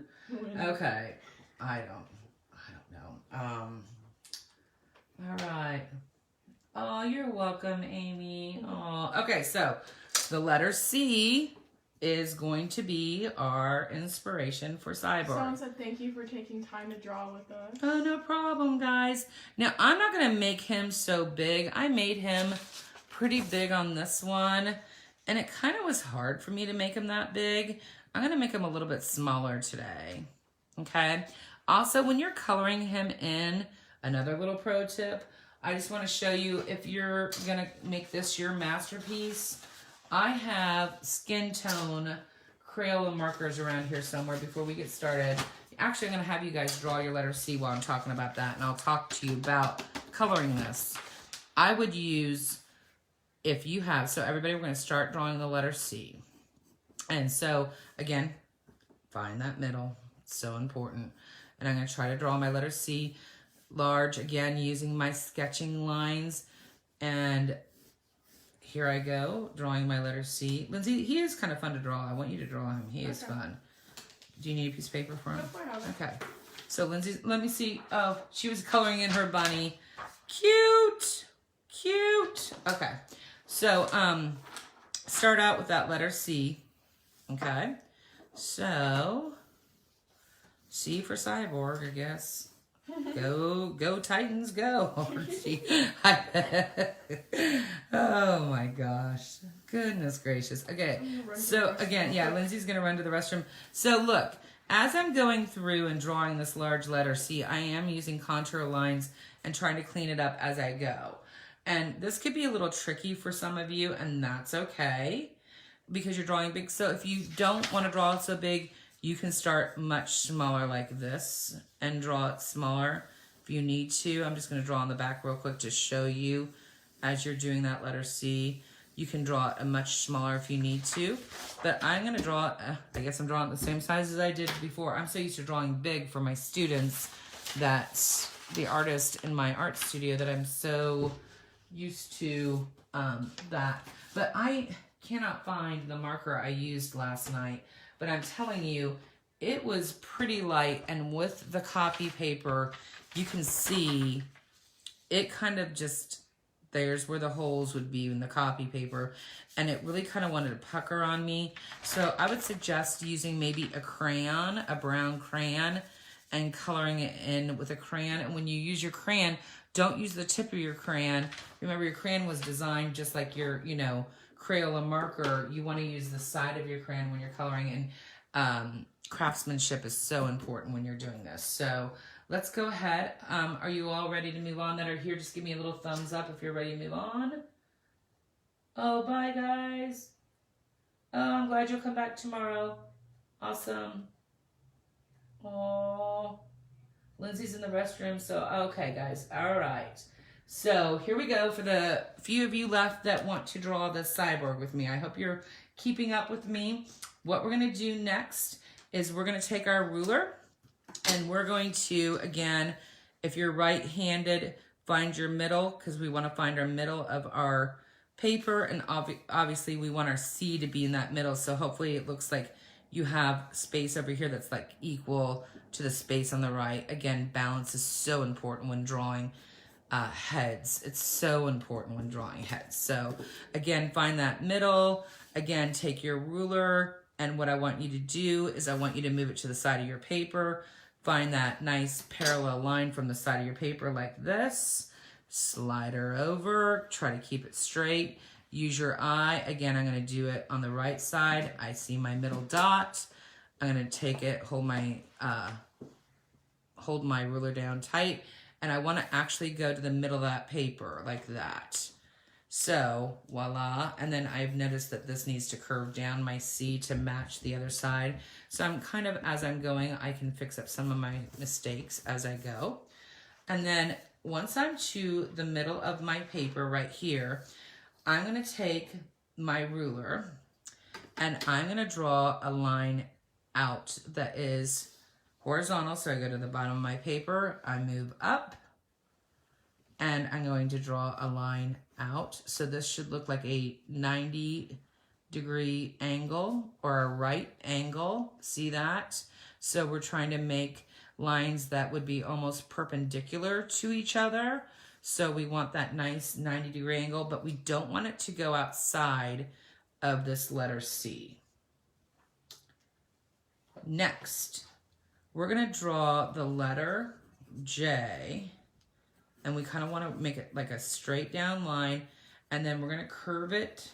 Okay, I don't know. All right. Oh, you're welcome, Amy. Oh, okay, so the letter C is going to be our inspiration for Cyborg. Someone said thank you for taking time to draw with us. Oh, no problem, guys. Now, I'm not going to make him so big. I made him pretty big on this one, and it kind of was hard for me to make him that big. I'm going to make him a little bit smaller today, okay? Also, when you're coloring him in, another little pro tip, I just want to show you if you're going to make this your masterpiece, I have skin tone Crayola markers around here somewhere before we get started. Actually, I'm going to have you guys draw your letter C while I'm talking about that, and I'll talk to you about coloring this. I would use, if you have, so everybody, we're going to start drawing the letter C. And so, again, find that middle. It's so important. And I'm going to try to draw my letter C large, again, using my sketching lines. And here I go, drawing my letter C. Lindsay, he is kind of fun to draw. I want you to draw him. He is fun. Do you need a piece of paper for him? Okay. So Lindsay, let me see. Oh, she was coloring in her bunny. Cute. Cute. Okay. So, start out with that letter C. Okay. So, C for cyborg, I guess. Go Titans, go. Oh my gosh. Goodness gracious. Okay. So again, yeah, Lindsay's going to run to the restroom. So look, as I'm going through and drawing this large letter C, I am using contour lines and trying to clean it up as I go. And this could be a little tricky for some of you, and that's okay because you're drawing big. So if you don't want to draw it so big, you can start much smaller like this and draw it smaller if you need to. I'm just going to draw on the back real quick to show you as you're doing that letter C. You can draw it much smaller if you need to. But I'm going to draw it, I guess I'm drawing it the same size as I did before. I'm so used to drawing big for my students, that's the artist in my art studio, that I'm so used to that. But I cannot find the marker I used last night. But I'm telling you, it was pretty light, and with the copy paper, you can see it kind of just, there's where the holes would be in the copy paper, and it really kind of wanted to pucker on me. So I would suggest using maybe a crayon, a brown crayon, and coloring it in with a crayon. And when you use your crayon, don't use the tip of your crayon. Remember, your crayon was designed just like your, Crayola marker. You want to use the side of your crayon when you're coloring, and craftsmanship is so important when you're doing this. So let's go ahead. Are you all ready to move on that are here? Just give me a little thumbs up if you're ready to move on. Oh, bye guys. Oh, I'm glad you'll come back tomorrow. Awesome. Oh, Lindsay's in the restroom, so okay guys, all right. So here we go for the few of you left that want to draw the cyborg with me. I hope you're keeping up with me. What we're going to do next is we're going to take our ruler, and we're going to, again, if you're right-handed, find your middle, because we want to find our middle of our paper, and obviously we want our C to be in that middle, so hopefully it looks like you have space over here that's like equal to the space on the right. Again, balance is so important when drawing heads. It's so important when drawing heads. So again, find that middle. Again, take your ruler, and what I want you to do is I want you to move it to the side of your paper. Find that nice parallel line from the side of your paper like this. Slide her over. Try to keep it straight. Use your eye. Again, I'm going to do it on the right side. I see my middle dot. I'm going to take it, hold my ruler down tight, and I want to actually go to the middle of that paper like that. So, voila. And then I've noticed that this needs to curve down my C to match the other side. So I'm kind of, as I'm going, I can fix up some of my mistakes as I go. And then once I'm to the middle of my paper right here, I'm going to take my ruler and I'm going to draw a line out that is horizontal. So I go to the bottom of my paper, I move up, and I'm going to draw a line out. So this should look like a 90-degree angle or a right angle. See that? So we're trying to make lines that would be almost perpendicular to each other. So we want that nice 90-degree angle, but we don't want it to go outside of this letter C. Next, we're going to draw the letter J, and we kind of want to make it like a straight down line, and then we're going to curve it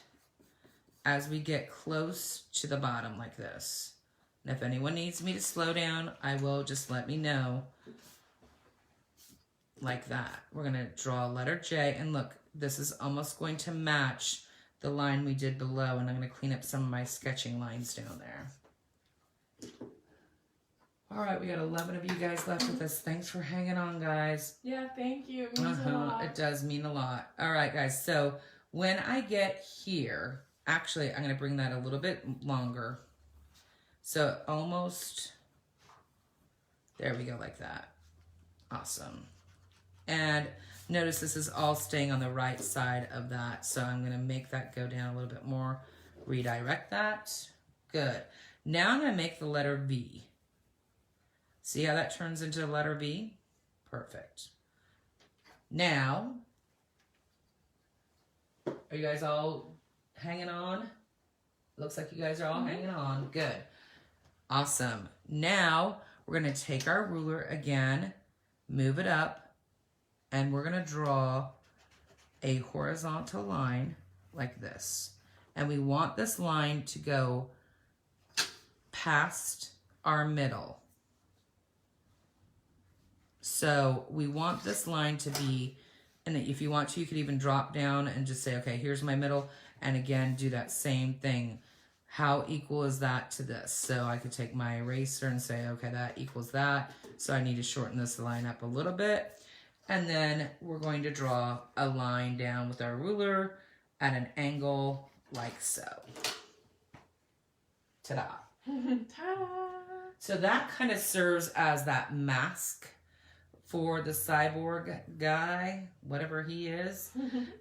as we get close to the bottom like this. And if anyone needs me to slow down, I will, just let me know. Like that. We're going to draw a letter J, and look, this is almost going to match the line we did below, and I'm going to clean up some of my sketching lines down there. All right, we got 11 of you guys left with us. Thanks for hanging on, guys. Yeah, thank you. It means a lot. It does mean a lot. All right, guys, so when I get here, actually, I'm going to bring that a little bit longer. So almost, there we go, like that. Awesome. And notice this is all staying on the right side of that. So I'm gonna make that go down a little bit more. Redirect that. Good. Now I'm gonna make the letter V. See how that turns into the letter V? Perfect. Now, are you guys all hanging on? Looks like you guys are all hanging on. Good. Awesome. Now, we're going to take our ruler again, move it up, and we're going to draw a horizontal line like this. And we want this line to go past our middle. So we want this line to be, and if you want to, you could even drop down and just say, okay, here's my middle. And again, do that same thing. How equal is that to this? So I could take my eraser and say, okay, that equals that. So I need to shorten this line up a little bit. And then we're going to draw a line down with our ruler at an angle like so. Ta-da. Ta-da. So that kind of serves as that mask for the cyborg guy, whatever he is.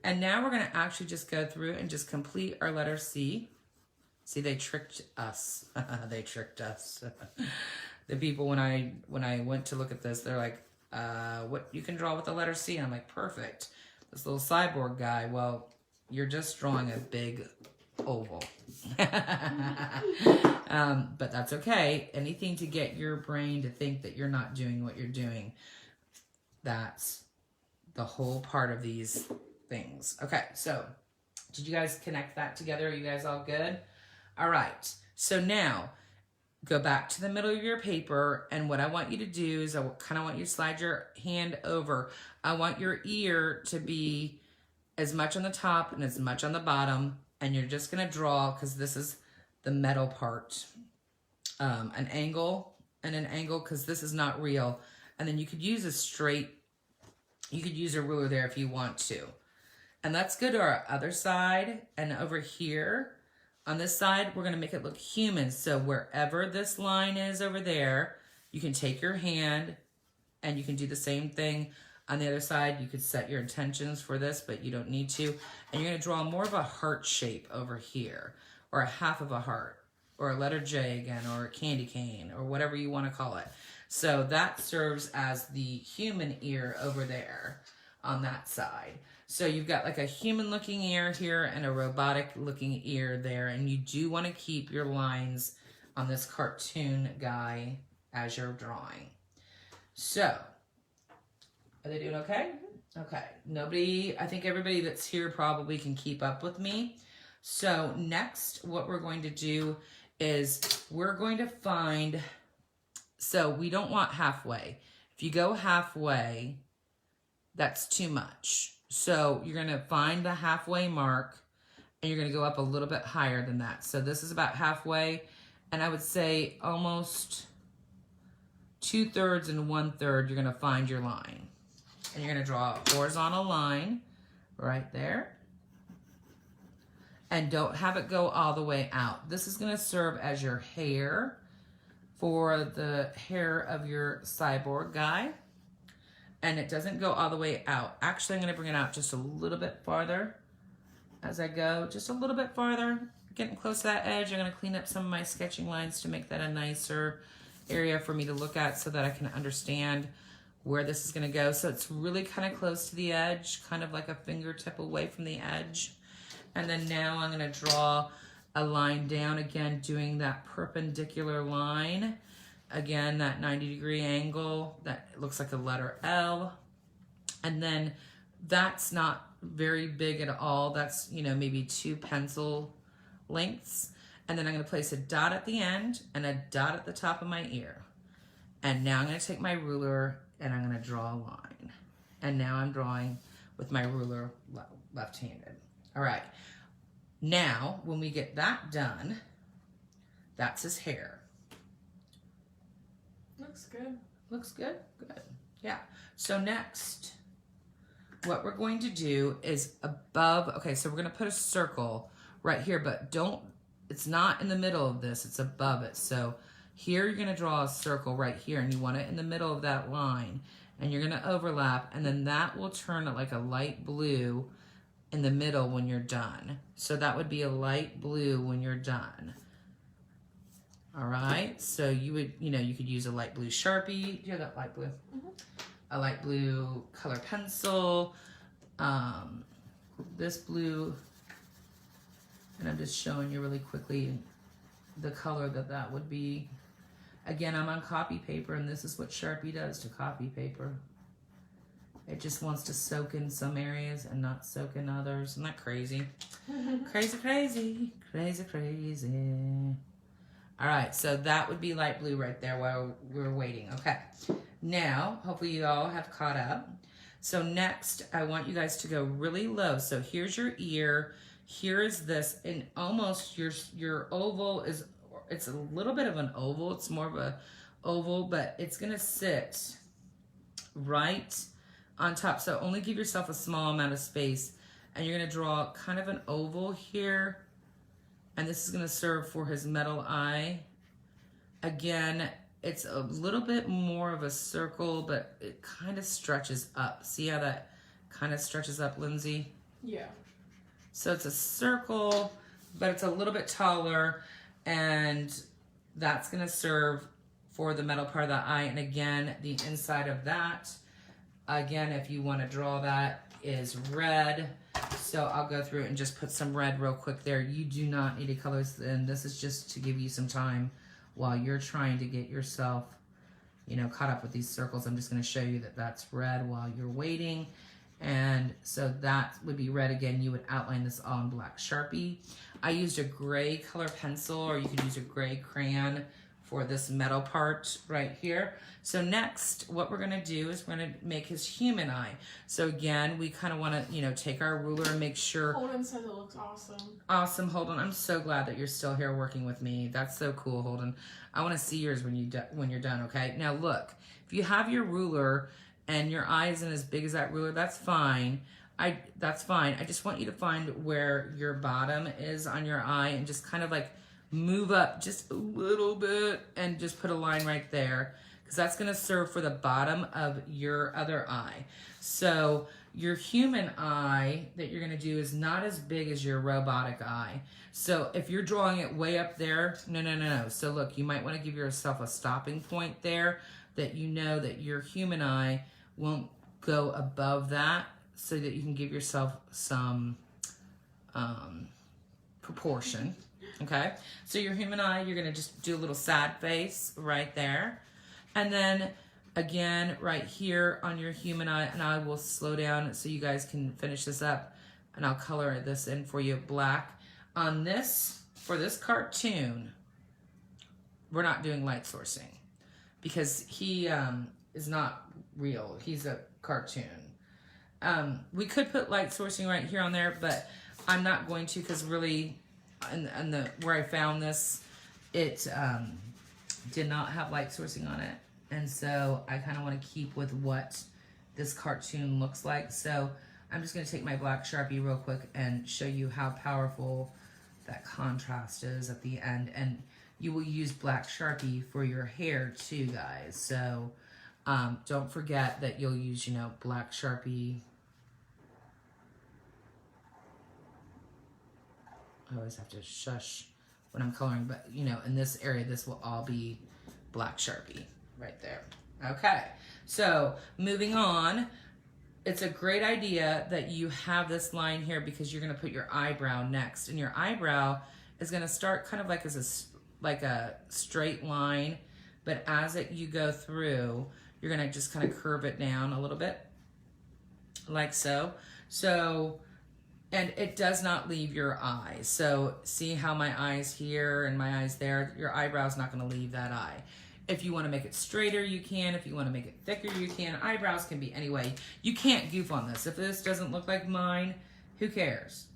And now we're going to actually just go through and just complete our letter C. See, they tricked us. They tricked us. The people, when I went to look at this, they're like, what you can draw with the letter C? I'm like, perfect. This little cyborg guy, well, you're just drawing a big oval. But that's okay. Anything to get your brain to think that you're not doing what you're doing. That's the whole part of these things. Okay, so did you guys connect that together? Are you guys all good? All right, so now go back to the middle of your paper, and what I want you to do is I kind of want you to slide your hand over. I want your ear to be as much on the top and as much on the bottom, and you're just gonna draw, because this is the metal part, an angle and an angle, because this is not real. And then you could use a straight, you could use a ruler there if you want to. And let's go to our other side, and over here, on this side, we're gonna make it look human. So wherever this line is over there, you can take your hand and you can do the same thing on the other side. You could set your intentions for this, but you don't need to. And you're gonna draw more of a heart shape over here, or a half of a heart, or a letter J again, or a candy cane, or whatever you wanna call it. So that serves as the human ear over there on that side. So you've got like a human looking ear here and a robotic looking ear there. And you do want to keep your lines on this cartoon guy as you're drawing. So, are they doing okay? Okay. Nobody, I think everybody that's here probably can keep up with me. So next, what we're going to do is we're going to find, so we don't want halfway. If you go halfway, that's too much. So you're going to find the halfway mark, and you're going to go up a little bit higher than that. So this is about halfway, and I would say almost 2/3 and 1/3, you're going to find your line. And you're going to draw a horizontal line right there. And don't have it go all the way out. This is going to serve as your hair for the hair of your cyborg guy. And it doesn't go all the way out. Actually, I'm going to bring it out just a little bit farther as I go. Just a little bit farther. Getting close to that edge. I'm going to clean up some of my sketching lines to make that a nicer area for me to look at so that I can understand where this is going to go. So it's really kind of close to the edge, kind of like a fingertip away from the edge. And then now I'm going to draw a line down again, doing that perpendicular line. Again, that 90-degree angle, that looks like a letter L. And then that's not very big at all. That's, you know, maybe 2 pencil lengths. And then I'm going to place a dot at the end and a dot at the top of my ear. And now I'm going to take my ruler and I'm going to draw a line. And now I'm drawing with my ruler left-handed. All right. Now, when we get that done, that's his hair. Looks good. Looks good? Good. Yeah. So next, what we're going to do is above, okay, so we're going to put a circle right here, but don't, it's not in the middle of this, it's above it. So here you're going to draw a circle right here, and you want it in the middle of that line. and you're gonna overlap, and then that will turn like a light blue in the middle when you're done. So that would be a light blue when you're done. All right, so you would, you could use a light blue Sharpie. Do you have that light blue? Mm-hmm. A light blue color pencil. This blue, and I'm just showing you really quickly the color that would be. Again, I'm on copy paper, and this is what Sharpie does to copy paper. It just wants to soak in some areas and not soak in others. Isn't that crazy? Crazy, crazy, crazy, crazy. All right, so that would be light blue right there while we're waiting. Okay, now, hopefully you all have caught up. So next, I want you guys to go really low. So here's your ear, here is this, and almost your oval is, it's a little bit of an oval. It's more of a oval, but it's gonna sit right on top. So only give yourself a small amount of space, and you're gonna draw kind of an oval here, and this is gonna serve for his metal eye. Again, it's a little bit more of a circle, but it kind of stretches up. See how that kind of stretches up, Lindsay? Yeah. So it's a circle, but it's a little bit taller, and that's gonna serve for the metal part of the eye. And again, the inside of that, again, if you wanna draw that, is red. So I'll go through and just put some red real quick there. You do not need to color this in. This is just to give you some time while you're trying to get yourself, caught up with these circles. I'm just gonna show you that that's red while you're waiting. And so that would be red again. You would outline this all in black Sharpie. I used a gray color pencil, or you could use a gray crayon for this metal part right here. So next, what we're gonna do is we're gonna make his human eye. So again, we kind of wanna, take our ruler and make sure. Holden says it looks awesome. Awesome, Holden. I'm so glad that you're still here working with me. That's so cool, Holden. I wanna see yours when you're done, okay? Now look, if you have your ruler and your eye isn't as big as that ruler, that's fine. That's fine. I just want you to find where your bottom is on your eye and just kind of like move up just a little bit and just put a line right there, because that's going to serve for the bottom of your other eye. So your human eye that you're going to do is not as big as your robotic eye. So if you're drawing it way up there, no. So look, you might want to give yourself a stopping point there, that you know that your human eye won't go above that, so that you can give yourself some proportion. Okay, so your human eye, you're gonna just do a little sad face right there. And then again, right here on your human eye, and I will slow down so you guys can finish this up, and I'll color this in for you black. On this, for this cartoon, we're not doing light sourcing, because he is not real. He's a cartoon. We could put light sourcing right here on there, but I'm not going to, because really, and where I found this, it did not have light sourcing on it, and so I kind of want to keep with what this cartoon looks like. So I'm just going to take my black Sharpie real quick and show you how powerful that contrast is at the end. And you will use black Sharpie for your hair too, guys. So don't forget that you'll use, black Sharpie. I always have to shush when I'm coloring, but in this area, this will all be black Sharpie right there. Okay, so moving on, it's a great idea that you have this line here, because you're gonna put your eyebrow next, and your eyebrow is gonna start kind of like as a straight line, but as you go through, you're gonna just kind of curve it down a little bit, like so. And it does not leave your eye. So see how my eye's here and my eye's there? Your eyebrow's not gonna leave that eye. If you wanna make it straighter, you can. If you wanna make it thicker, you can. Eyebrows can be any way. You can't goof on this. If this doesn't look like mine, who cares?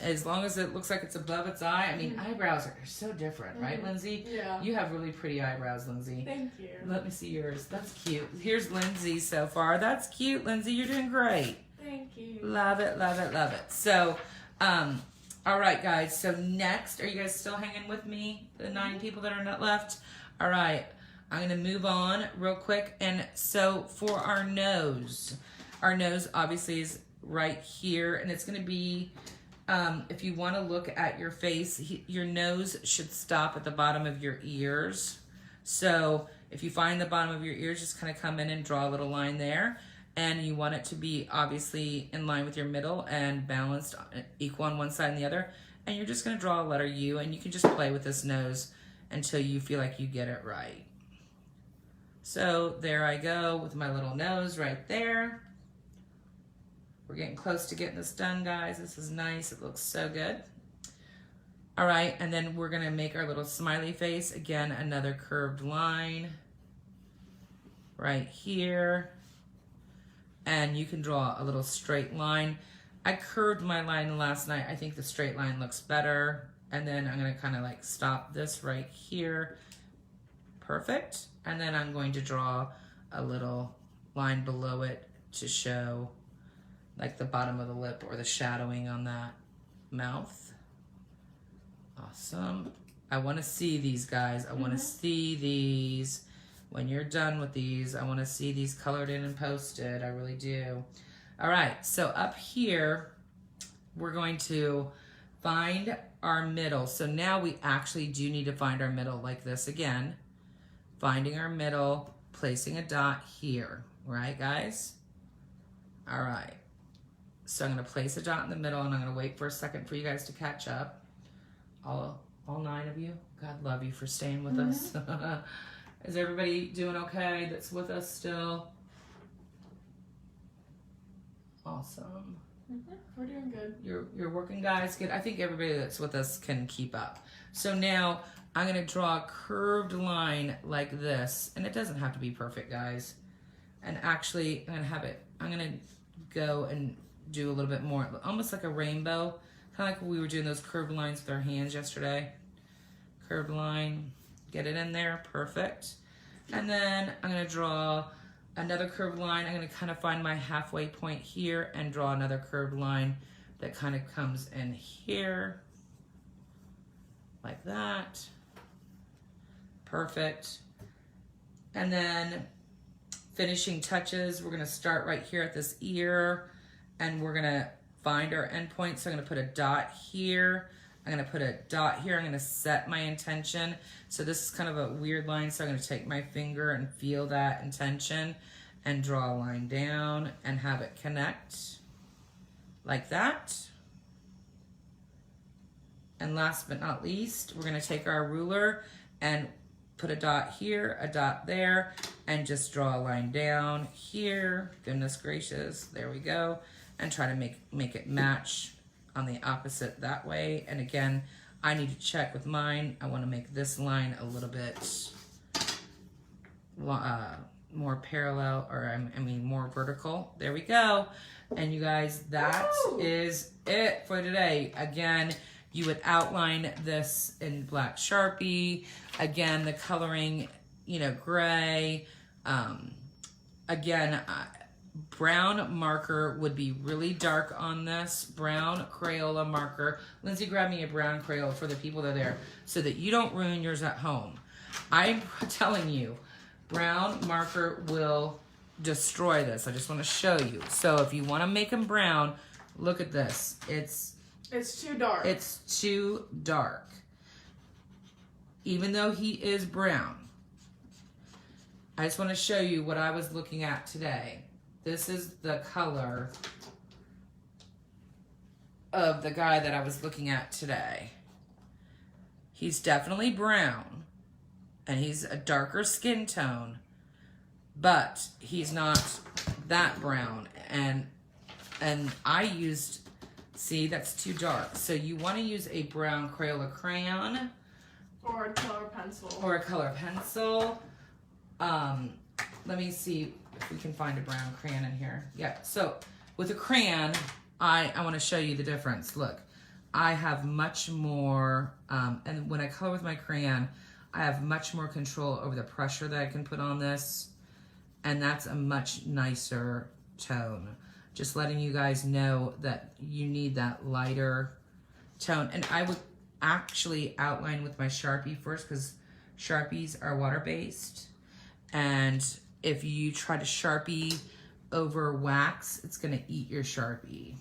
As long as it looks like it's above its eye. I mean, eyebrows are so different, right, Lindsay? Yeah. You have really pretty eyebrows, Lindsay. Thank you. Let me see yours. That's cute. Here's Lindsay so far. That's cute, Lindsay. You're doing great. Thank you. Love it, love it, love it. So, all right, guys. So next, are you guys still hanging with me? The 9 people that are not left? All right. I'm gonna move on real quick. And so for our nose obviously is right here, and it's gonna be, if you wanna look at your face, your nose should stop at the bottom of your ears. So if you find the bottom of your ears, just kind of come in and draw a little line there. And you want it to be obviously in line with your middle and balanced, equal on one side and the other. And you're just gonna draw a letter U, and you can just play with this nose until you feel like you get it right. So there I go with my little nose right there. We're getting close to getting this done, guys. This is nice, it looks so good. All right, and then we're gonna make our little smiley face. Again, another curved line right here. And you can draw a little straight line. I curved my line last night. I think the straight line looks better. And then I'm gonna kind of like stop this right here. Perfect. And then I'm going to draw a little line below it to show like the bottom of the lip or the shadowing on that mouth. Awesome. I wanna see these, guys. I wanna see these. When you're done with these, I wanna see these colored in and posted. I really do. All right, so up here, we're going to find our middle. So now we actually do need to find our middle like this again. Finding our middle, placing a dot here, right, guys? All right, so I'm gonna place a dot in the middle, and I'm gonna wait for a second for you guys to catch up. All 9 of you, God love you for staying with us. Is everybody doing okay that's with us still? Awesome. We're doing good. You're working, guys. Good. I think everybody that's with us can keep up. So now I'm gonna draw a curved line like this, and it doesn't have to be perfect, guys. And actually, I'm gonna go and do a little bit more, almost like a rainbow, kind of like we were doing those curved lines with our hands yesterday. Curved line. Get it in there, perfect. And then I'm gonna draw another curved line. I'm gonna kind of find my halfway point here and draw another curved line that kind of comes in here, like that. Perfect. And then finishing touches, we're gonna start right here at this ear, and we're gonna find our endpoint. So I'm gonna put a dot here. I'm gonna put a dot here. I'm gonna set my intention. So this is kind of a weird line. So I'm gonna take my finger and feel that intention and draw a line down and have it connect like that. And last but not least, we're gonna take our ruler and put a dot here, a dot there, and just draw a line down here. Goodness gracious, there we go. And try to make it match on the opposite that way. And again, I need to check with mine. I want to make this line a little bit more parallel, or I mean more vertical. There we go. And you guys, that is it for today. Again, you would outline this in black Sharpie. Again, the coloring, gray. Again, brown marker would be really dark on this. Brown Crayola marker. Lindsay, grab me a brown Crayola for the people that are there so that you don't ruin yours at home. I'm telling you, brown marker will destroy this. I just want to show you. So if you want to make them brown, look at this. It's too dark. It's too dark. Even though he is brown. I just want to show you what I was looking at today. This is the color of the guy that I was looking at today. He's definitely brown, and he's a darker skin tone, but he's not that brown. And I used, see, that's too dark. So you want to use a brown Crayola crayon. Or a color pencil. Or a color pencil. Let me see if we can find a brown crayon in here. Yeah, so with a crayon, I want to show you the difference. Look, I have much more, and when I color with my crayon, I have much more control over the pressure that I can put on this, and that's a much nicer tone. Just letting you guys know that you need that lighter tone. And I would actually outline with my Sharpie first, because Sharpies are water-based. And if you try to Sharpie over wax, it's gonna eat your Sharpie.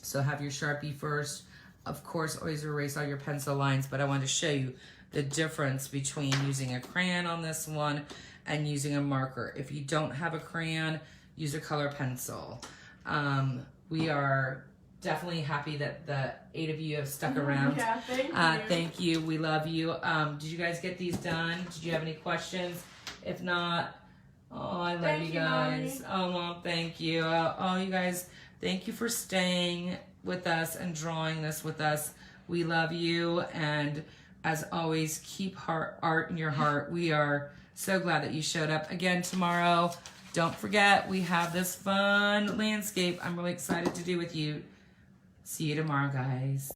So have your Sharpie first. Of course, always erase all your pencil lines, but I wanted to show you the difference between using a crayon on this one and using a marker. If you don't have a crayon, use a color pencil. We are definitely happy that the 8 of you have stuck around. Yeah, thank you. Thank you. We love you. Did you guys get these done? Did you have any questions? If not, oh, I love you guys. Mommy. Oh, Mom, thank you. Oh, you guys, thank you for staying with us and drawing this with us. We love you. And as always, keep art in your heart. We are so glad that you showed up again tomorrow. Don't forget, we have this fun landscape I'm really excited to do with you. See you tomorrow, guys.